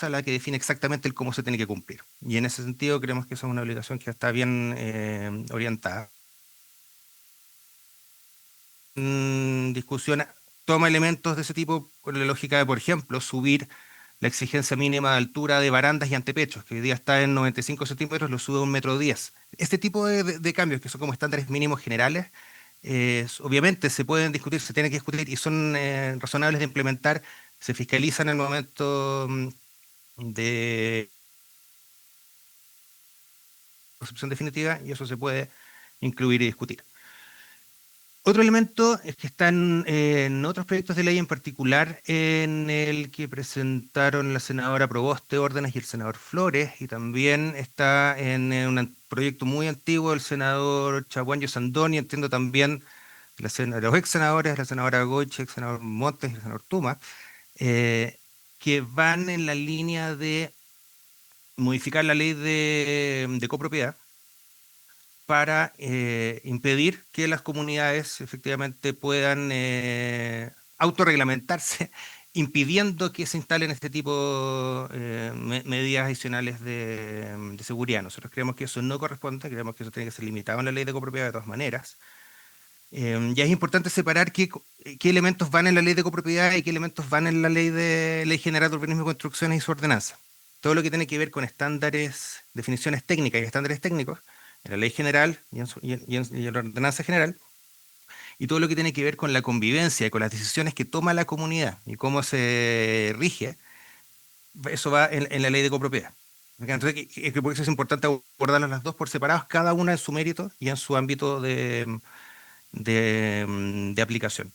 la que define exactamente el cómo se tiene que cumplir. Y en ese sentido creemos que eso es una obligación que está bien orientada. Discusión toma elementos de ese tipo con la lógica de, por ejemplo, subir la exigencia mínima de altura de barandas y antepechos, que hoy día está en 95 centímetros, lo sube a 1,10 m. Este tipo de cambios, que son como estándares mínimos generales, obviamente se pueden discutir, se tienen que discutir y son razonables de implementar, se fiscalizan en el momento de concepción definitiva, y eso se puede incluir y discutir. Otro elemento es que están en otros proyectos de ley, en particular en el que presentaron la senadora Proboste Órdenes y el senador Flores, y también está en un proyecto muy antiguo del senador Chaguán Sandón, y entiendo también de los ex senadores, la senadora Goiche, el senador Montes y el senador Tuma, que van en la línea de modificar la ley de copropiedad para impedir que las comunidades efectivamente puedan autorreglamentarse, impidiendo que se instalen este tipo de medidas adicionales de seguridad. Nosotros creemos que eso no corresponde, creemos que eso tiene que ser limitado en la ley de copropiedad de todas maneras. Ya es importante separar qué elementos van en la ley de copropiedad y qué elementos van en la ley general de urbanismo y construcciones y su ordenanza. todo lo que tiene que ver con estándares, definiciones técnicas y estándares técnicos, en la ley general y en la ordenanza general, y todo lo que tiene que ver con la convivencia y con las decisiones que toma la comunidad y cómo se rige, eso va en la ley de copropiedad. Entonces, por eso es importante abordarlas las dos por separados, cada una en su mérito y en su ámbito de aplicación.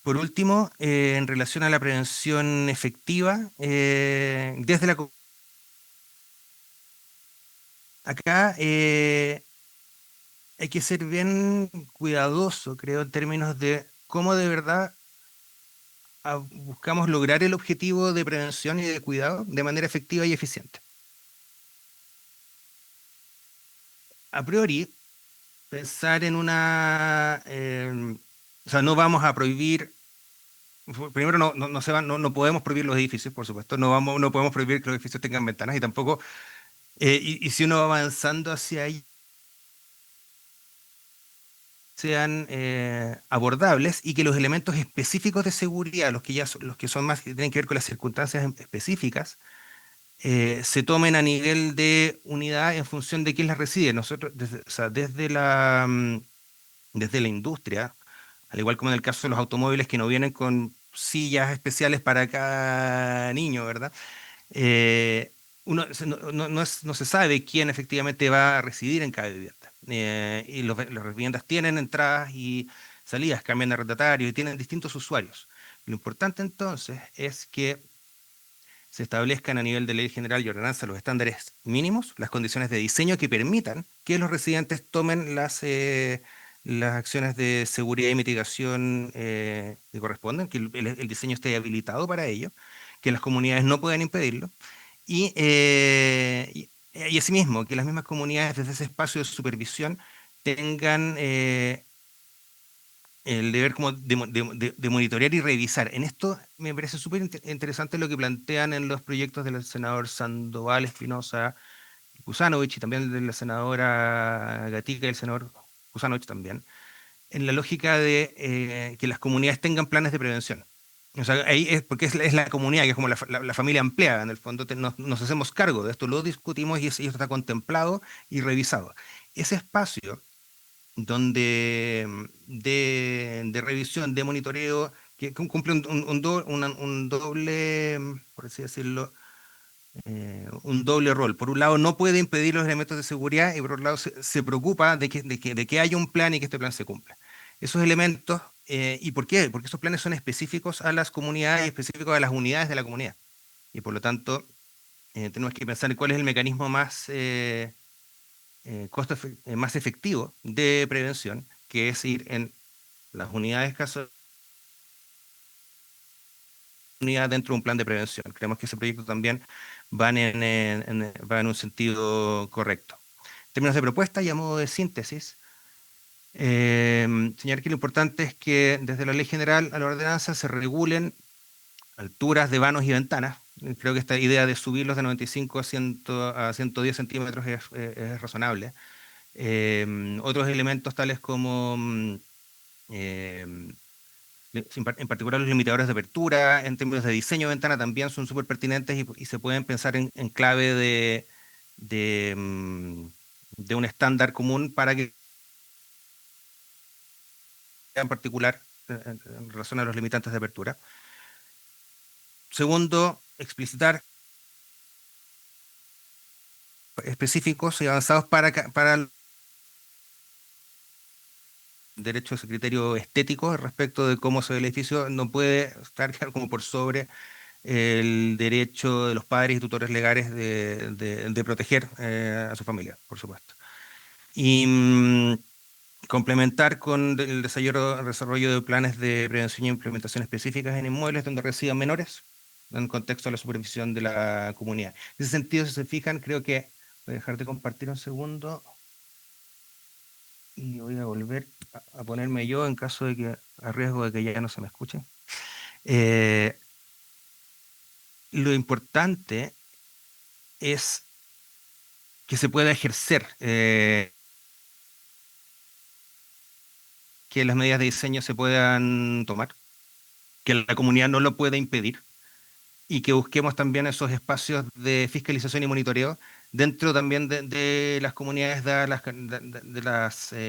Por último, en relación a la prevención efectiva, desde la... Acá hay que ser bien cuidadoso, creo, en términos de cómo de verdad buscamos lograr el objetivo de prevención y de cuidado de manera efectiva y eficiente. A priori, pensar en una... o sea, no vamos a prohibir... Primero, no podemos prohibir los edificios, por supuesto. No podemos prohibir que los edificios tengan ventanas y tampoco... y si uno va avanzando hacia ahí, sean abordables y que los elementos específicos de seguridad, los que son más, que tienen que ver con las circunstancias específicas, se tomen a nivel de unidad en función de quién las reside. Nosotros, o sea, desde la industria, al igual como en el caso de los automóviles que no vienen con sillas especiales para cada niño, ¿verdad? Eh, no se sabe quién efectivamente va a residir en cada vivienda. Y las viviendas tienen entradas y salidas, cambian de arrendatario y tienen distintos usuarios. Lo importante entonces es que se establezcan a nivel de ley general y ordenanza los estándares mínimos, las condiciones de diseño que permitan que los residentes tomen las acciones de seguridad y mitigación que corresponden, que el diseño esté habilitado para ello, que las comunidades no puedan impedirlo, y asimismo, que las mismas comunidades desde ese espacio de supervisión tengan el deber como de monitorear y revisar. En esto me parece súper interesante lo que plantean en los proyectos del senador Sandoval, Espinosa, Kusanovich y también de la senadora Gatica y el senador Kusanovich también, en la lógica de que las comunidades tengan planes de prevención. O sea, ahí es porque es la comunidad, que es como la familia ampliada, en el fondo nos hacemos cargo de esto, lo discutimos y eso está contemplado y revisado. Ese espacio de revisión, de monitoreo, que cumple un doble, por así decirlo, un doble rol. Por un lado, no puede impedir los elementos de seguridad y por otro lado se preocupa de que haya un plan y que este plan se cumpla. Esos elementos, ¿y por qué? Porque esos planes son específicos a las comunidades y específicos a las unidades de la comunidad. Y por lo tanto, tenemos que pensar en cuál es el mecanismo más más efectivo de prevención, que es ir en las unidades caso unidad dentro de un plan de prevención. Creemos que ese proyecto también va en un sentido correcto. En términos de propuesta y a modo de síntesis, señalar que lo importante es que desde la ley general a la ordenanza se regulen alturas de vanos y ventanas. Creo que esta idea de subirlos de 95 a 110 centímetros es razonable. Otros elementos tales como en particular los limitadores de apertura, en términos de diseño de ventana también son súper pertinentes y se pueden pensar en clave de un estándar común para que en particular en relación a los limitantes de apertura. Segundo, explicitar específicos y avanzados para el derecho a ese criterio estético respecto de cómo se ve el edificio. No puede estar como por sobre el derecho de los padres y tutores legales de proteger a su familia, por supuesto. Y complementar con el desarrollo de planes de prevención y implementación específicas en inmuebles donde residan menores, en el contexto de la supervisión de la comunidad. En ese sentido, si se fijan, creo que voy a dejar de compartir un segundo y voy a volver a ponerme yo en caso de que, a riesgo de que ya no se me escuche. Lo importante es que se pueda ejercer, que las medidas de diseño se puedan tomar, que la comunidad no lo pueda impedir y que busquemos también esos espacios de fiscalización y monitoreo dentro también de las comunidades, dadas las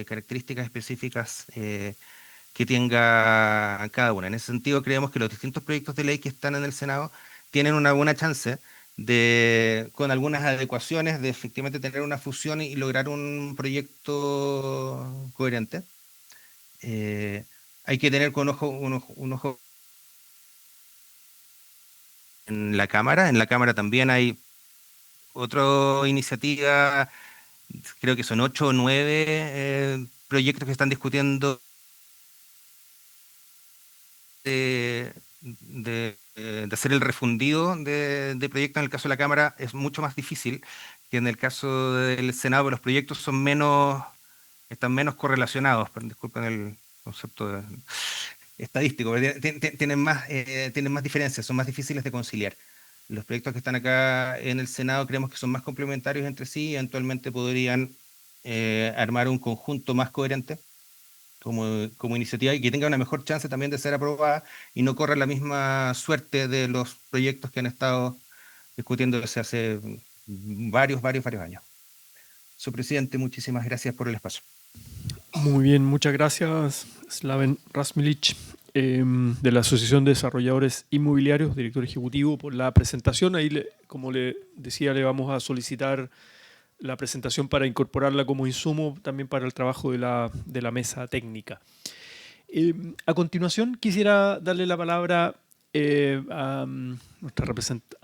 características específicas que tenga cada una. En ese sentido, creemos que los distintos proyectos de ley que están en el Senado tienen una buena chance de, con algunas adecuaciones, de efectivamente tener una fusión y lograr un proyecto coherente. Hay que tener un ojo en la Cámara. En la Cámara también hay otra iniciativa, creo que son 8 o 9 proyectos que están discutiendo de hacer el refundido de proyectos. En el caso de la Cámara es mucho más difícil que en el caso del Senado, pero los proyectos son están menos correlacionados, disculpen el concepto estadístico, pero tienen más diferencias, son más difíciles de conciliar. Los proyectos que están acá en el Senado creemos que son más complementarios entre sí y eventualmente podrían armar un conjunto más coherente como iniciativa y que tenga una mejor chance también de ser aprobada y no corra la misma suerte de los proyectos que han estado discutiendo desde hace varios años. Señor presidente, muchísimas gracias por el espacio. Muy bien, muchas gracias, Slaven Rasmilic, de la Asociación de Desarrolladores Inmobiliarios, director ejecutivo, por la presentación. Ahí, como le decía, le vamos a solicitar la presentación para incorporarla como insumo también para el trabajo de la mesa técnica. A continuación, quisiera darle la palabra a nuestra representante,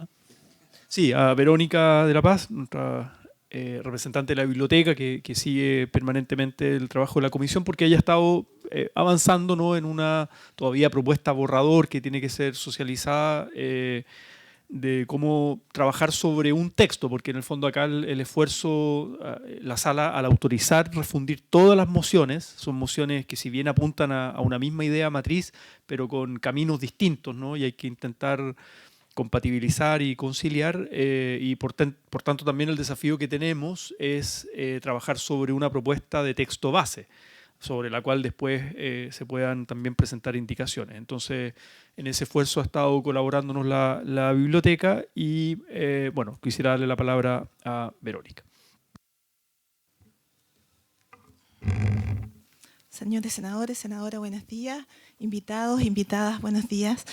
a Verónica de la Paz, nuestra representante de la biblioteca, que sigue permanentemente el trabajo de la comisión, porque ella ha estado avanzando, ¿no?, en una todavía propuesta borrador que tiene que ser socializada, de cómo trabajar sobre un texto, porque en el fondo acá el esfuerzo, la sala al autorizar refundir todas las mociones, son mociones que si bien apuntan a una misma idea matriz, pero con caminos distintos, ¿no?, y hay que intentar compatibilizar y conciliar, y por tanto también el desafío que tenemos es trabajar sobre una propuesta de texto base, sobre la cual después se puedan también presentar indicaciones. Entonces, en ese esfuerzo ha estado colaborándonos la biblioteca y, bueno, quisiera darle la palabra a Verónica. Señores senadores, senadora, buenos días. Invitados, invitadas, buenos días.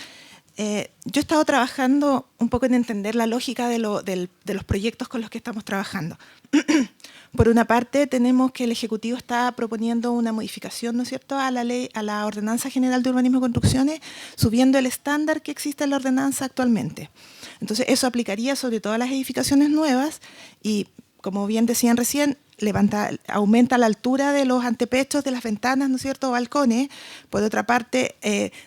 Yo he estado trabajando un poco en entender la lógica de los proyectos con los que estamos trabajando. Por una parte, tenemos que el Ejecutivo está proponiendo una modificación, ¿no es cierto?, a la ley, a la Ordenanza General de Urbanismo y Construcciones, subiendo el estándar que existe en la ordenanza actualmente. Entonces, eso aplicaría sobre todas las edificaciones nuevas y, como bien decían recién, aumenta la altura de los antepechos de las ventanas, ¿no es cierto?, balcones. Por otra parte,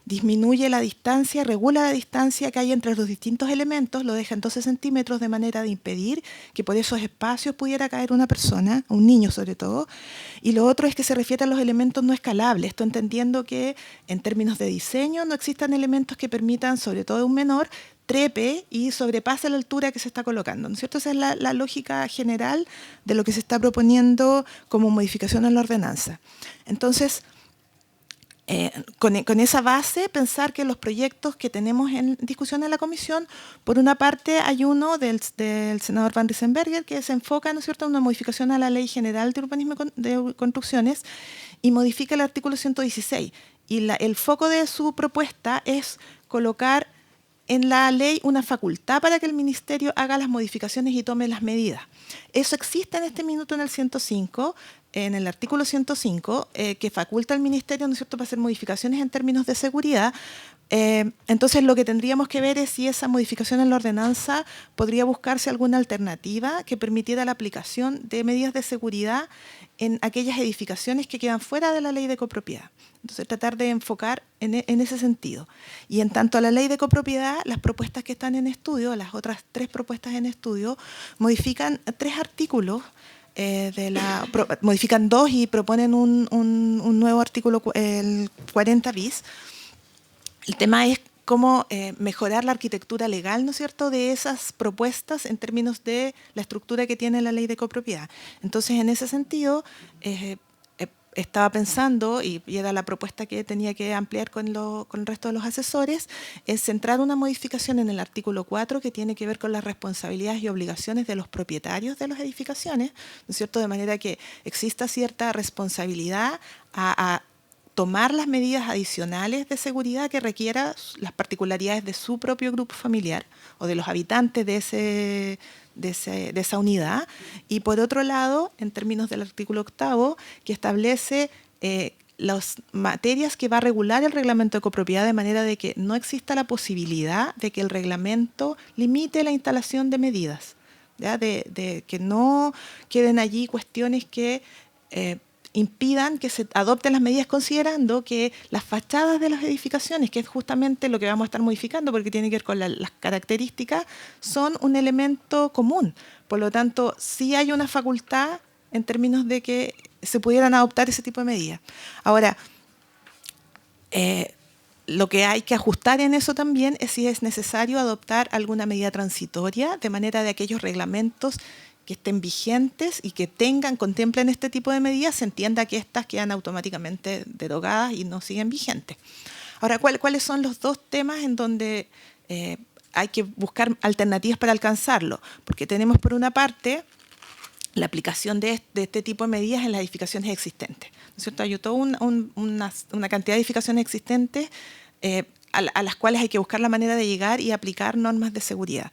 disminuye la distancia, regula la distancia que hay entre los distintos elementos, lo deja en 12 centímetros de manera de impedir que por esos espacios pudiera caer una persona, un niño sobre todo. Y lo otro es que se refiere a los elementos no escalables, esto entendiendo que en términos de diseño no existan elementos que permitan, sobre todo a un menor, trepe y sobrepase la altura que se está colocando, ¿no es cierto? Esa es la lógica general de lo que se está proponiendo como modificación en la ordenanza. Entonces, con esa base, pensar que los proyectos que tenemos en discusión en la comisión, por una parte hay uno del senador Van Riesenberger que se enfoca, ¿no es cierto?, en una modificación a la Ley General de Urbanismo de Construcciones y modifica el artículo 116. Y el foco de su propuesta es colocar en la ley una facultad para que el Ministerio haga las modificaciones y tome las medidas. Eso existe en este minuto en el 105, en el artículo 105, que faculta al Ministerio, ¿no es cierto?, para hacer modificaciones en términos de seguridad. Entonces, lo que tendríamos que ver es si esa modificación en la ordenanza podría buscarse alguna alternativa que permitiera la aplicación de medidas de seguridad en aquellas edificaciones que quedan fuera de la ley de copropiedad. Entonces, tratar de enfocar en ese sentido. Y en tanto a la ley de copropiedad, las propuestas que están en estudio, las otras 3 propuestas en estudio, modifican 3 artículos, modifican 2 y proponen un nuevo artículo, el 40 bis. El tema es cómo mejorar la arquitectura legal, ¿no es cierto?, de esas propuestas en términos de la estructura que tiene la ley de copropiedad. Entonces, en ese sentido, estaba pensando, y era la propuesta que tenía que ampliar con el resto de los asesores, es centrar una modificación en el artículo 4 que tiene que ver con las responsabilidades y obligaciones de los propietarios de las edificaciones, ¿no es cierto? De manera que exista cierta responsabilidad a tomar las medidas adicionales de seguridad que requiera las particularidades de su propio grupo familiar o de los habitantes de esa unidad. Y por otro lado, en términos del artículo 8, que establece las materias que va a regular el reglamento de copropiedad, de manera de que no exista la posibilidad de que el reglamento limite la instalación de medidas, ¿ya? De que no queden allí cuestiones que impidan que se adopten las medidas, considerando que las fachadas de las edificaciones, que es justamente lo que vamos a estar modificando porque tiene que ver con las características, son un elemento común. Por lo tanto, sí hay una facultad en términos de que se pudieran adoptar ese tipo de medidas. Ahora, lo que hay que ajustar en eso también es si es necesario adoptar alguna medida transitoria, de manera de aquellos reglamentos que estén vigentes y que contemplen este tipo de medidas, se entienda que estas quedan automáticamente derogadas y no siguen vigentes. Ahora, ¿cuáles son los dos temas en donde hay que buscar alternativas para alcanzarlo? Porque tenemos por una parte la aplicación de este tipo de medidas en las edificaciones existentes, ¿no es cierto? Hay toda una cantidad de edificaciones existentes a las cuales hay que buscar la manera de llegar y aplicar normas de seguridad.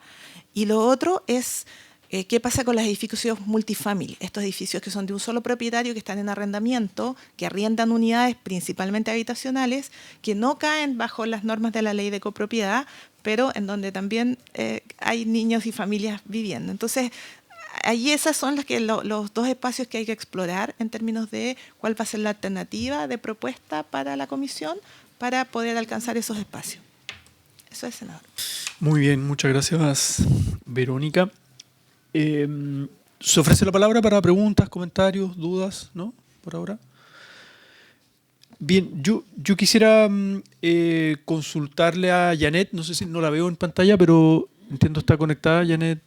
Y lo otro es ¿qué pasa con los edificios multifamily? Estos edificios que son de un solo propietario, que están en arrendamiento, que arriendan unidades principalmente habitacionales, que no caen bajo las normas de la ley de copropiedad, pero en donde también hay niños y familias viviendo. Entonces, allí esas son los dos espacios que hay que explorar en términos de cuál va a ser la alternativa de propuesta para la comisión para poder alcanzar esos espacios. Eso es, senador. Muy bien, muchas gracias, Verónica. Se ofrece la palabra para preguntas, comentarios, dudas, ¿no? Por ahora. Bien, yo quisiera consultarle a Janet, no sé si no la veo en pantalla, pero entiendo está conectada. Janet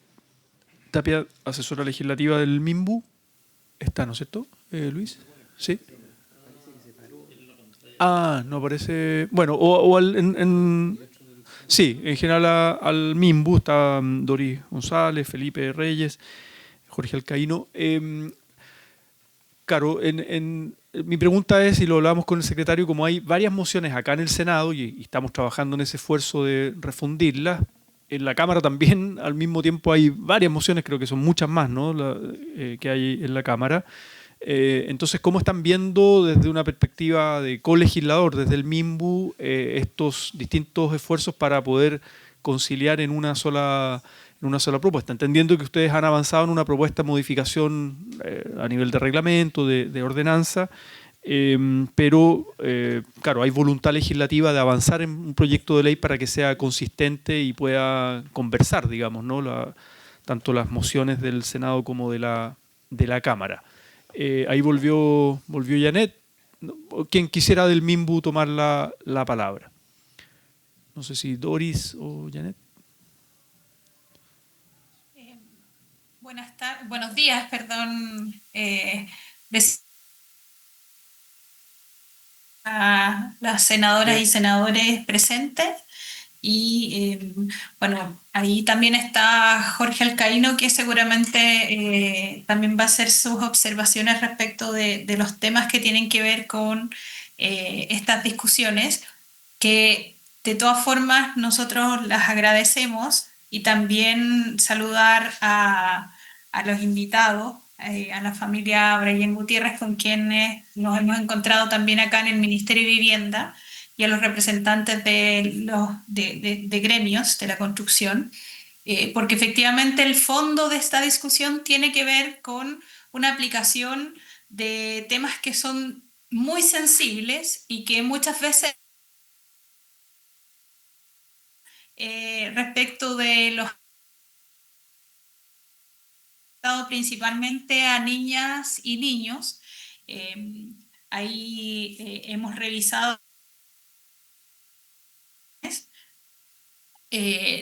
Tapia, asesora legislativa del MIMBU. Está, ¿no es cierto, Luis? Sí. Ah, no aparece. Bueno, sí, en general al MIMBU está Doris González, Felipe Reyes, Jorge Alcaíno. Claro, mi pregunta es, y lo hablábamos con el secretario, como hay varias mociones acá en el Senado y estamos trabajando en ese esfuerzo de refundirlas, en la Cámara también al mismo tiempo hay varias mociones, creo que son muchas más, ¿no? Que hay en la Cámara. Entonces, ¿cómo están viendo desde una perspectiva de colegislador, desde el MIMBU, estos distintos esfuerzos para poder conciliar en una sola propuesta? Entendiendo que ustedes han avanzado en una propuesta de modificación a nivel de reglamento, de ordenanza, pero claro, hay voluntad legislativa de avanzar en un proyecto de ley para que sea consistente y pueda conversar, digamos, ¿no? Tanto las mociones del Senado como de la Cámara. Ahí volvió Janet. Quien quisiera del MIMBU tomar la palabra. No sé si Doris o Janet. Buenos días, perdón. A las senadoras y senadores presentes. Y bueno, ahí también está Jorge Alcaíno, que seguramente también va a hacer sus observaciones respecto de los temas que tienen que ver con estas discusiones, que de todas formas nosotros las agradecemos, y también saludar a los invitados, a la familia Brayen Gutiérrez, con quienes nos hemos encontrado también acá en el Ministerio de Vivienda, y a los representantes de gremios de la construcción, porque efectivamente el fondo de esta discusión tiene que ver con una aplicación de temas que son muy sensibles y que muchas veces respecto de los principalmente a niñas y niños. Ahí hemos revisado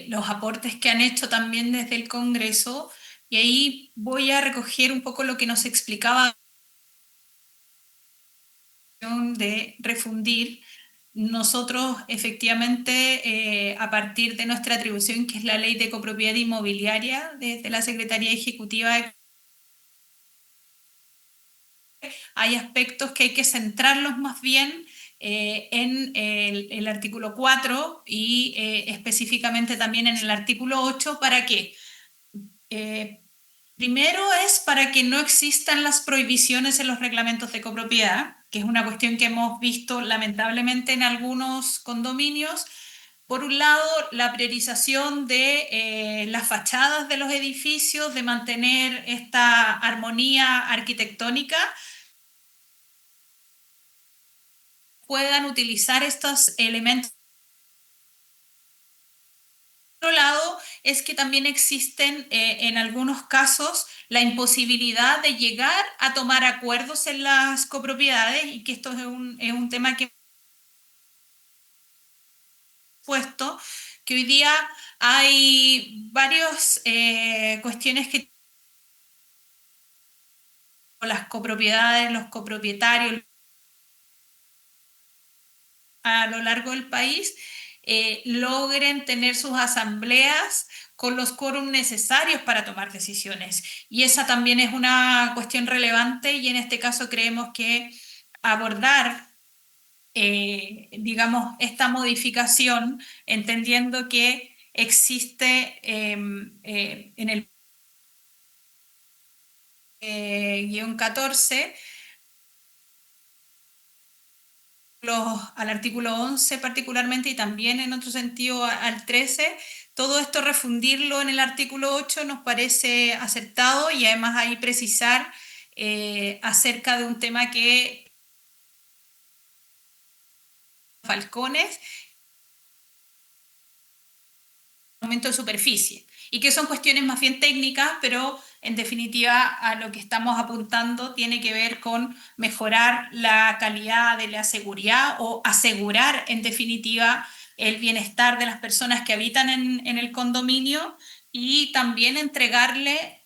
los aportes que han hecho también desde el Congreso, y ahí voy a recoger un poco lo que nos explicaba de refundir. Nosotros efectivamente, a partir de nuestra atribución, que es la Ley de Copropiedad Inmobiliaria, desde la Secretaría Ejecutiva, hay aspectos que hay que centrarlos más bien en el artículo 4 y específicamente también en el artículo 8, ¿para qué? Primero es para que no existan las prohibiciones en los reglamentos de copropiedad, que es una cuestión que hemos visto lamentablemente en algunos condominios. Por un lado, la priorización de las fachadas de los edificios, de mantener esta armonía arquitectónica, puedan utilizar estos elementos. Por otro lado, es que también existen en algunos casos la imposibilidad de llegar a tomar acuerdos en las copropiedades, y que esto es un tema que puesto, que hoy día hay varias cuestiones que las copropiedades, los copropietarios a lo largo del país logren tener sus asambleas con los quórum necesarios para tomar decisiones. Y esa también es una cuestión relevante, y en este caso creemos que abordar, digamos, esta modificación, entendiendo que existe en el guión 14, al artículo 11 particularmente, y también en otro sentido al 13, todo esto refundirlo en el artículo 8 nos parece acertado, y además ahí precisar acerca de un tema que Falcones, aumento de superficie, y que son cuestiones más bien técnicas, pero en definitiva a lo que estamos apuntando tiene que ver con mejorar la calidad de la seguridad, o asegurar en definitiva el bienestar de las personas que habitan en el condominio, y también entregarle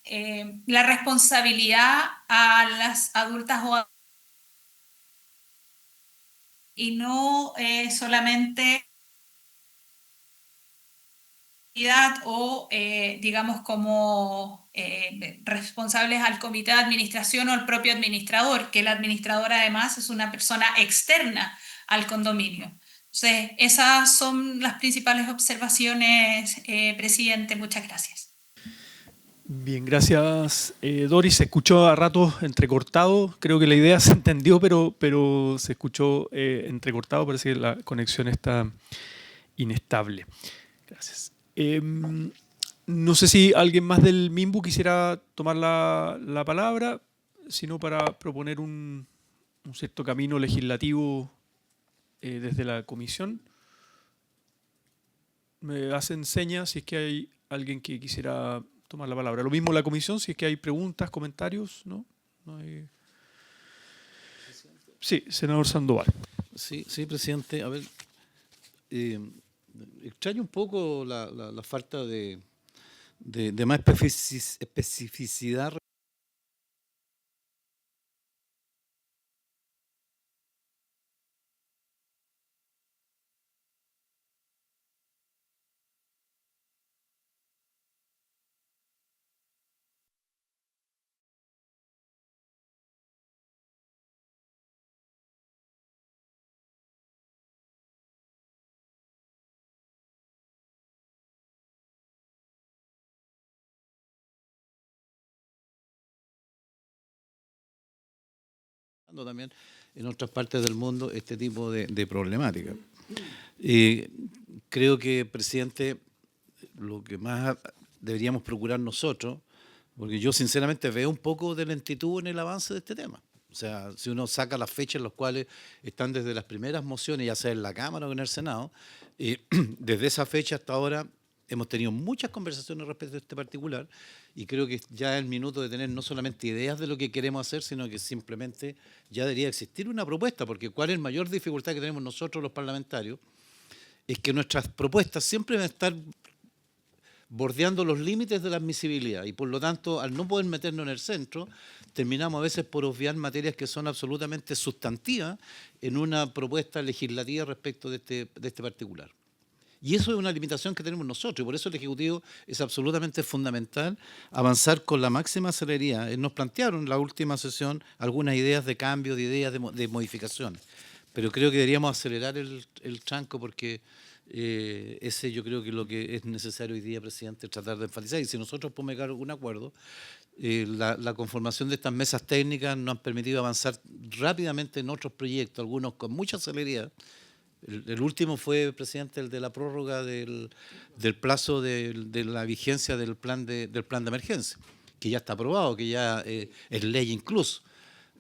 la responsabilidad a las adultas y no solamente o digamos como responsables al comité de administración o al propio administrador, que el administrador además es una persona externa al condominio. Entonces, esas son las principales observaciones, presidente. Muchas gracias. Bien, gracias, Doris. Se escuchó a ratos entrecortado. Creo que la idea se entendió, pero se escuchó entrecortado. Parece que la conexión está inestable. Gracias. No sé si alguien más del MIMBU quisiera tomar la palabra, sino para proponer un cierto camino legislativo desde la comisión. Me hacen señas si es que hay alguien que quisiera tomar la palabra. Lo mismo la comisión, si es que hay preguntas, comentarios, ¿no? No hay... Sí, senador Sandoval. Sí, presidente. A ver, extraño un poco la falta de más especificidad. También en otras partes del mundo este tipo de problemática. Creo que, presidente, lo que más deberíamos procurar nosotros, porque yo sinceramente veo un poco de lentitud en el avance de este tema. O sea, si uno saca las fechas en las cuales están desde las primeras mociones, ya sea en la Cámara o en el Senado, desde esa fecha hasta ahora hemos tenido muchas conversaciones respecto a este particular, y creo que ya es el minuto de tener no solamente ideas de lo que queremos hacer, sino que simplemente ya debería existir una propuesta, porque ¿cuál es la mayor dificultad que tenemos nosotros los parlamentarios? Es que nuestras propuestas siempre van a estar bordeando los límites de la admisibilidad y por lo tanto, al no poder meternos en el centro, terminamos a veces por obviar materias que son absolutamente sustantivas en una propuesta legislativa respecto de este particular. Y eso es una limitación que tenemos nosotros, y por eso el Ejecutivo es absolutamente fundamental avanzar con la máxima celeridad. Nos plantearon en la última sesión algunas ideas de cambio, de ideas de modificación, pero creo que deberíamos acelerar el tranco porque ese yo creo que es lo que es necesario hoy día, presidente, tratar de enfatizar. Y si nosotros podemos llegar a algún acuerdo, la conformación de estas mesas técnicas nos han permitido avanzar rápidamente en otros proyectos, algunos con mucha celeridad. El último fue, presidente, el de la prórroga del plazo de la vigencia del plan de emergencia, que ya está aprobado, que ya es ley incluso.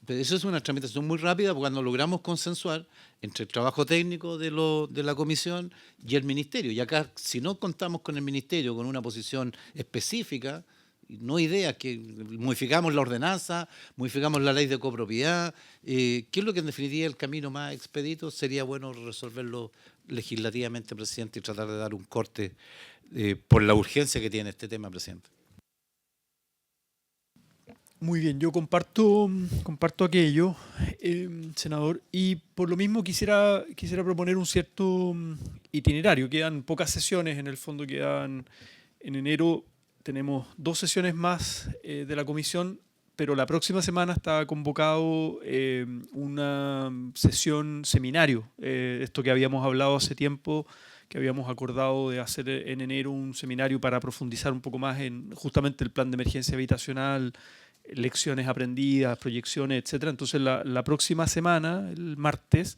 Pero eso es una tramitación muy rápida cuando logramos consensuar entre el trabajo técnico de la comisión y el ministerio. Y acá, si no contamos con el ministerio con una posición específica, no ideas, que modificamos la ordenanza, modificamos la ley de copropiedad, ¿qué es lo que en definitiva el camino más expedito? Sería bueno resolverlo legislativamente, presidente, y tratar de dar un corte por la urgencia que tiene este tema, presidente. Muy bien, yo comparto aquello, senador, y por lo mismo quisiera proponer un cierto itinerario. Quedan pocas sesiones, en el fondo quedan en enero. Tenemos 2 sesiones más de la comisión, pero la próxima semana está convocado una sesión seminario. Esto que habíamos hablado hace tiempo, que habíamos acordado de hacer en enero un seminario para profundizar un poco más en justamente el plan de emergencia habitacional, lecciones aprendidas, proyecciones, etcétera. Entonces la próxima semana, el martes,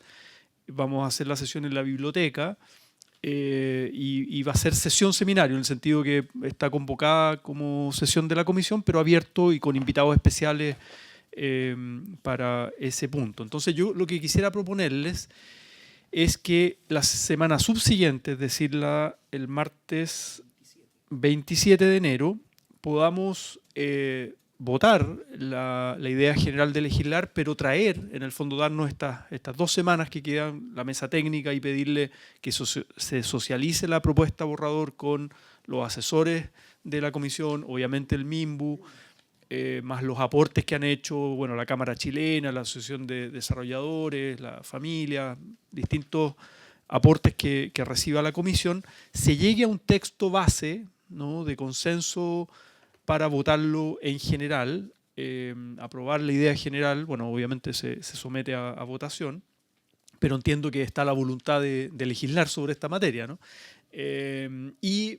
vamos a hacer la sesión en la biblioteca. Y va a ser sesión seminario, en el sentido que está convocada como sesión de la comisión, pero abierto y con invitados especiales para ese punto. Entonces yo lo que quisiera proponerles es que la semana subsiguiente, es decir, el martes 27 de enero, podamos votar la idea general de legislar, pero traer, en el fondo, darnos estas 2 semanas que quedan, la mesa técnica, y pedirle que se socialice la propuesta borrador con los asesores de la comisión, obviamente el MIMBU, más los aportes que han hecho, bueno, la Cámara Chilena, la Asociación de Desarrolladores, la familia, distintos aportes que reciba la comisión, se llegue a un texto base, ¿no?, de consenso para votarlo en general, aprobar la idea general. Bueno, obviamente se somete a votación, pero entiendo que está la voluntad de legislar sobre esta materia, ¿no? Y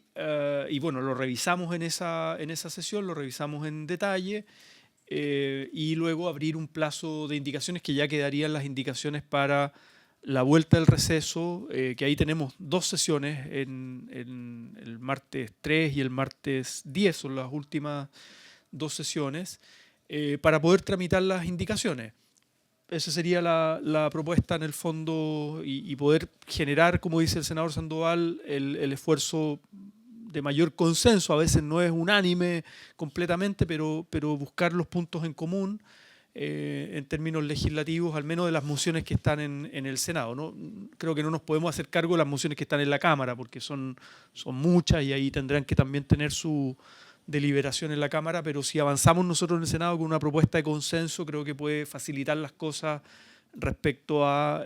bueno, lo revisamos en esa sesión, lo revisamos en detalle, y luego abrir un plazo de indicaciones, que ya quedarían las indicaciones para la vuelta del receso, que ahí tenemos 2 sesiones, en el martes 3 y el martes 10, son las últimas 2 sesiones, para poder tramitar las indicaciones. Esa sería la propuesta en el fondo, y poder generar, como dice el senador Sandoval, el esfuerzo de mayor consenso. A veces no es unánime completamente, pero buscar los puntos en común en términos legislativos, al menos de las mociones que están en el Senado, ¿no? Creo que no nos podemos hacer cargo de las mociones que están en la Cámara, porque son muchas, y ahí tendrán que también tener su deliberación en la Cámara, pero si avanzamos nosotros en el Senado con una propuesta de consenso, creo que puede facilitar las cosas respecto a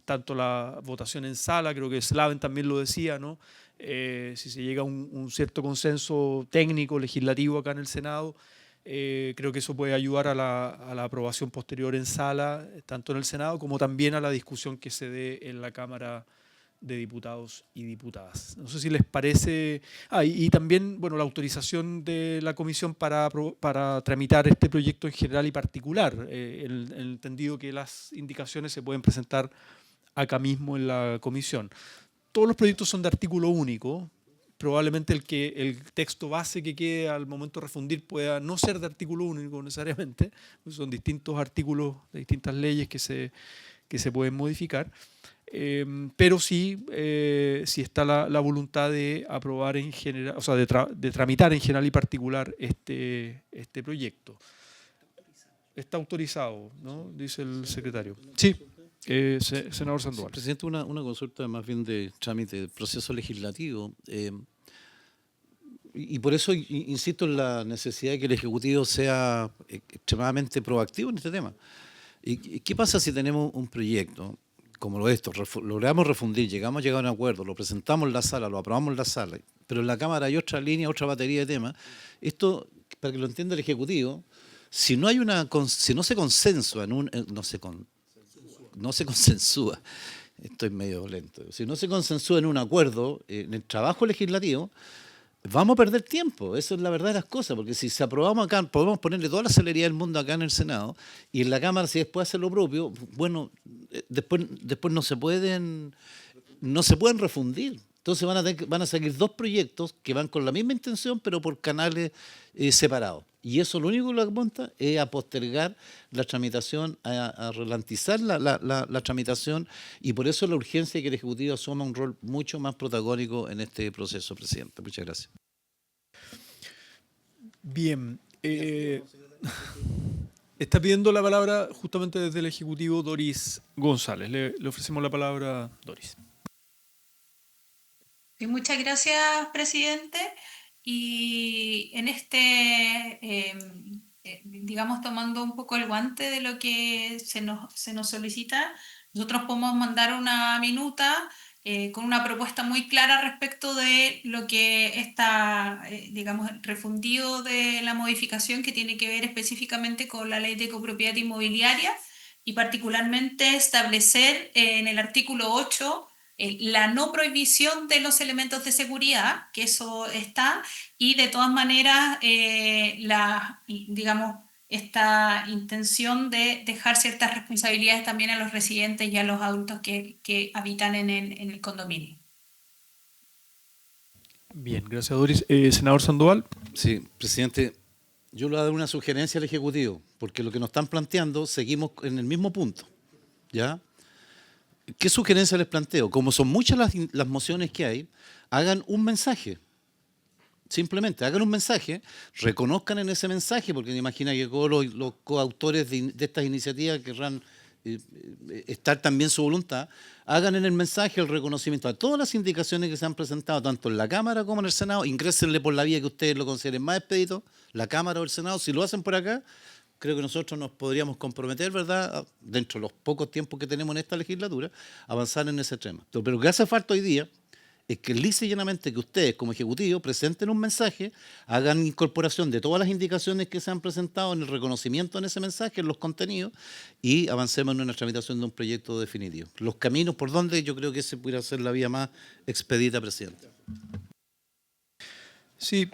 tanto la votación en sala. Creo que Slaven también lo decía, ¿no? Si se llega a un cierto consenso técnico, legislativo acá en el Senado, creo que eso puede ayudar a la aprobación posterior en sala, tanto en el Senado como también a la discusión que se dé en la Cámara de Diputados y Diputadas. No sé si les parece. Y también, bueno, la autorización de la comisión para tramitar este proyecto en general y particular, el entendido que las indicaciones se pueden presentar acá mismo en la comisión. Todos los proyectos son de artículo único. Probablemente el texto base que quede al momento de refundir pueda no ser de artículo único necesariamente, son distintos artículos de distintas leyes que se pueden modificar, pero sí está la voluntad de aprobar en general, o sea, de tramitar en general y particular este proyecto. Está autorizado, ¿no?, dice el secretario. Sí. Senador Sandoval. Presidente, una consulta más bien de trámite, de proceso legislativo. y por eso insisto en la necesidad de que el Ejecutivo sea extremadamente proactivo en este tema. ¿Y qué pasa si tenemos un proyecto como lo de esto, logramos refundir, llegamos a llegar a un acuerdo, lo presentamos en la sala, lo aprobamos en la sala, pero en la Cámara hay otra línea, otra batería de temas? Esto, para que lo entienda el Ejecutivo, si no se consensúa no se consensúa, estoy medio lento, si no se consensúa en un acuerdo, en el trabajo legislativo, vamos a perder tiempo. Eso es la verdad de las cosas, porque si se aprobamos acá, podemos ponerle toda la celeridad del mundo acá en el Senado, y en la Cámara, si después hace lo propio, bueno, después no se pueden refundir. Entonces van a salir dos proyectos que van con la misma intención, pero por canales separados. Y eso lo único que lo apunta es a postergar la tramitación, a ralentizar la tramitación, y por eso la urgencia de que el Ejecutivo asuma un rol mucho más protagónico en este proceso, presidente. Muchas gracias. Bien. Está pidiendo la palabra justamente desde el Ejecutivo Doris González. Le ofrecemos la palabra, Doris. Sí, muchas gracias, presidente. Y en digamos, tomando un poco el guante de lo que se nos solicita, nosotros podemos mandar una minuta con una propuesta muy clara respecto de lo que está, digamos, refundido de la modificación que tiene que ver específicamente con la ley de copropiedad inmobiliaria, y particularmente establecer en el artículo 8 la no prohibición de los elementos de seguridad, que eso está, y de todas maneras digamos, esta intención de dejar ciertas responsabilidades también a los residentes y a los adultos que habitan en el condominio. Bien, gracias, Doris. Senador Sandoval. Sí, presidente, yo le voy a dar una sugerencia al Ejecutivo, porque lo que nos están planteando, seguimos en el mismo punto, ¿ya? ¿Qué sugerencia les planteo? Como son muchas las mociones que hay, hagan un mensaje. Simplemente hagan un mensaje, reconozcan en ese mensaje, porque me imagino que todos los coautores de estas iniciativas querrán estar también su voluntad, hagan en el mensaje el reconocimiento a todas las indicaciones que se han presentado, tanto en la Cámara como en el Senado, ingrésenle por la vía que ustedes lo consideren más expedito, la Cámara o el Senado. Si lo hacen por acá, creo que nosotros nos podríamos comprometer, ¿verdad?, dentro de los pocos tiempos que tenemos en esta legislatura, a avanzar en ese tema. Pero lo que hace falta hoy día es que lisa y llanamente que ustedes, como Ejecutivo, presenten un mensaje, hagan incorporación de todas las indicaciones que se han presentado en el reconocimiento en ese mensaje, en los contenidos, y avancemos en una tramitación de un proyecto definitivo. Los caminos por donde yo creo que ese pudiera ser la vía más expedita, presidente. Sí.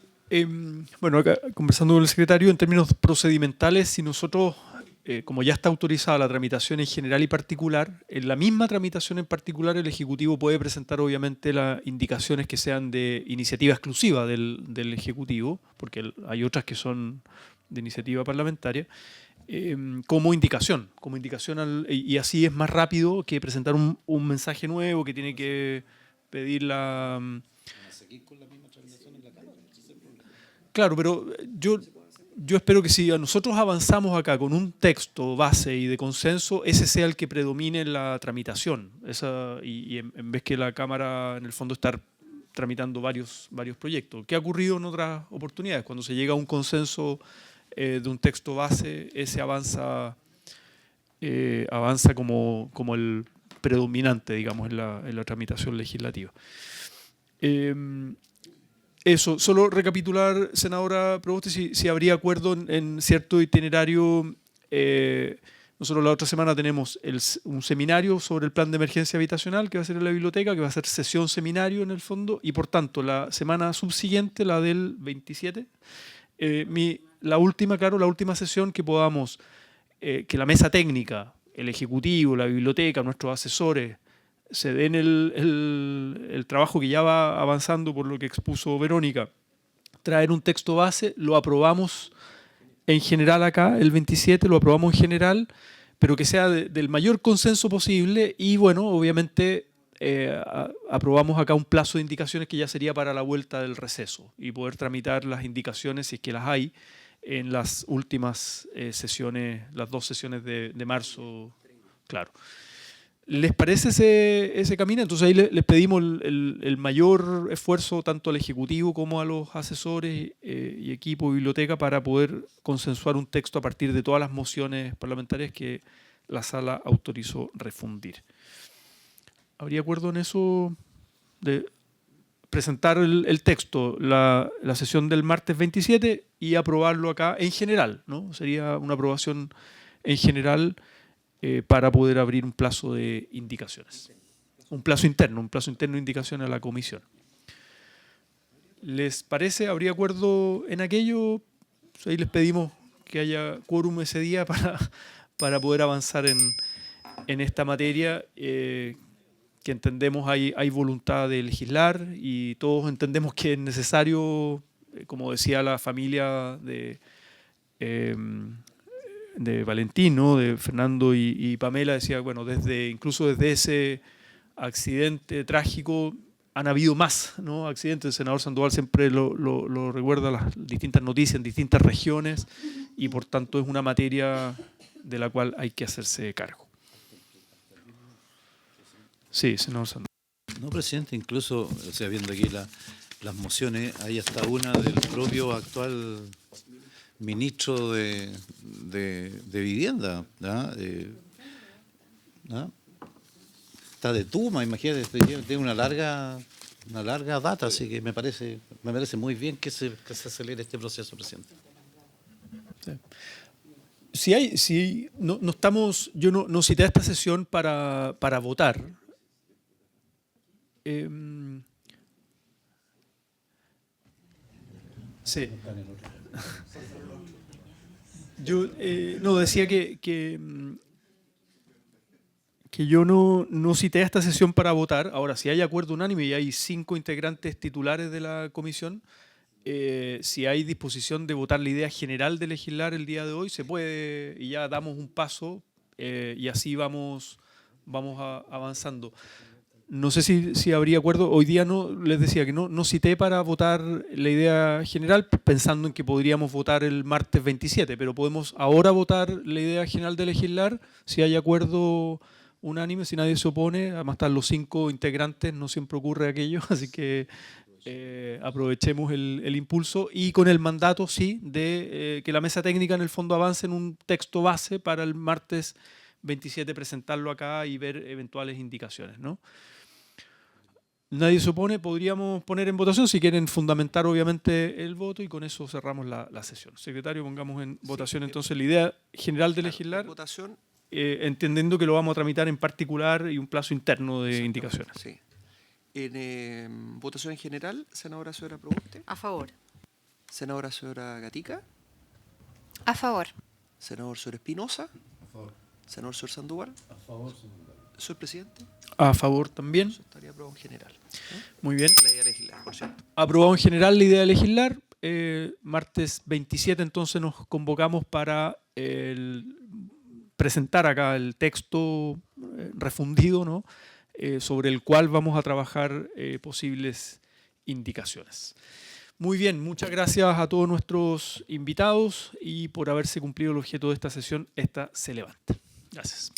Bueno, acá, conversando con el secretario, en términos procedimentales, si nosotros, como ya está autorizada la tramitación en general y particular, en la misma tramitación en particular el Ejecutivo puede presentar obviamente las indicaciones que sean de iniciativa exclusiva del Ejecutivo, porque hay otras que son de iniciativa parlamentaria, como indicación y así es más rápido que presentar un mensaje nuevo que tiene que pedir la... Claro, pero yo espero que si nosotros avanzamos acá con un texto base y de consenso, ese sea el que predomine en la tramitación. Y en vez que la Cámara, en el fondo, estar tramitando varios proyectos. ¿Qué ha ocurrido en otras oportunidades? Cuando se llega a un consenso de un texto base, ese avanza como el predominante, digamos, en la tramitación legislativa. Eso, solo recapitular, senadora Proboste, si habría acuerdo en cierto itinerario. Nosotros la otra semana tenemos un seminario sobre el plan de emergencia habitacional que va a ser en la biblioteca, que va a ser sesión seminario en el fondo, y por tanto la semana subsiguiente, la del 27, la última sesión que podamos, que la mesa técnica, el Ejecutivo, la biblioteca, nuestros asesores, se den el trabajo que ya va avanzando por lo que expuso Verónica, traer un texto base, lo aprobamos en general acá, el 27, lo aprobamos en general, pero que sea del mayor consenso posible y, bueno, obviamente aprobamos acá un plazo de indicaciones que ya sería para la vuelta del receso y poder tramitar las indicaciones, si es que las hay, en las últimas sesiones, las 2 sesiones de marzo, claro. ¿Les parece ese camino? Entonces ahí les pedimos el mayor esfuerzo tanto al Ejecutivo como a los asesores y equipo de biblioteca para poder consensuar un texto a partir de todas las mociones parlamentarias que la sala autorizó refundir. ¿Habría acuerdo en eso de presentar el texto, la sesión del martes 27 y aprobarlo acá en general, ¿no? Sería una aprobación en general para poder abrir un plazo de indicaciones. Un plazo interno de indicación a la comisión. ¿Les parece? ¿Habría acuerdo en aquello? Ahí les pedimos que haya quórum ese día para poder avanzar en esta materia, que entendemos hay voluntad de legislar y todos entendemos que es necesario, como decía la familia de Valentín, ¿no? De Fernando y Pamela, decía, bueno, incluso desde ese accidente trágico han habido más, ¿no? Accidentes. El senador Sandoval siempre lo recuerda, las distintas noticias en distintas regiones, y por tanto es una materia de la cual hay que hacerse cargo. Sí, senador Sandoval. No, presidente, incluso, o sea, viendo aquí las mociones, hay hasta una del propio actual ministro de Vivienda, ¿no? ¿No? Está de Tuma, imagínate, tiene una larga data, así que me parece muy bien que se acelere este proceso, presidente. Sí. Yo no cité esta sesión para votar. Sí. Yo decía que yo no cité esta sesión para votar. Ahora, si hay acuerdo unánime y hay 5 integrantes titulares de la comisión, si hay disposición de votar la idea general de legislar el día de hoy, se puede, y ya damos un paso y así vamos avanzando. No sé si habría acuerdo. Hoy día les decía que no cité para votar la idea general, pensando en que podríamos votar el martes 27, pero podemos ahora votar la idea general de legislar si hay acuerdo unánime, si nadie se opone. Además están los 5 integrantes, no siempre ocurre aquello, así que aprovechemos el impulso y con el mandato, sí, de que la mesa técnica en el fondo avance en un texto base para el martes 27 presentarlo acá y ver eventuales indicaciones, ¿no? Nadie se opone, podríamos poner en votación si quieren fundamentar obviamente el voto y con eso cerramos la sesión. Secretario, pongamos en votación entonces la idea general de legislar, votación, entendiendo que lo vamos a tramitar en particular y un plazo interno de indicaciones. Sí. En votación en general, senadora señora Proboste. A favor. Senadora señora Gatica. A favor. Senador señor Espinosa. A favor. Senador señor Sandoval. A favor, señor. Señor presidente. A favor también. Eso estaría aprobado en general, ¿no? Muy bien. La idea de legislar, por cierto. Aprobado en general la idea de legislar. Martes 27 entonces nos convocamos para presentar acá el texto refundido, ¿no? Sobre el cual vamos a trabajar posibles indicaciones. Muy bien, muchas gracias a todos nuestros invitados y por haberse cumplido el objeto de esta sesión, esta se levanta. Gracias.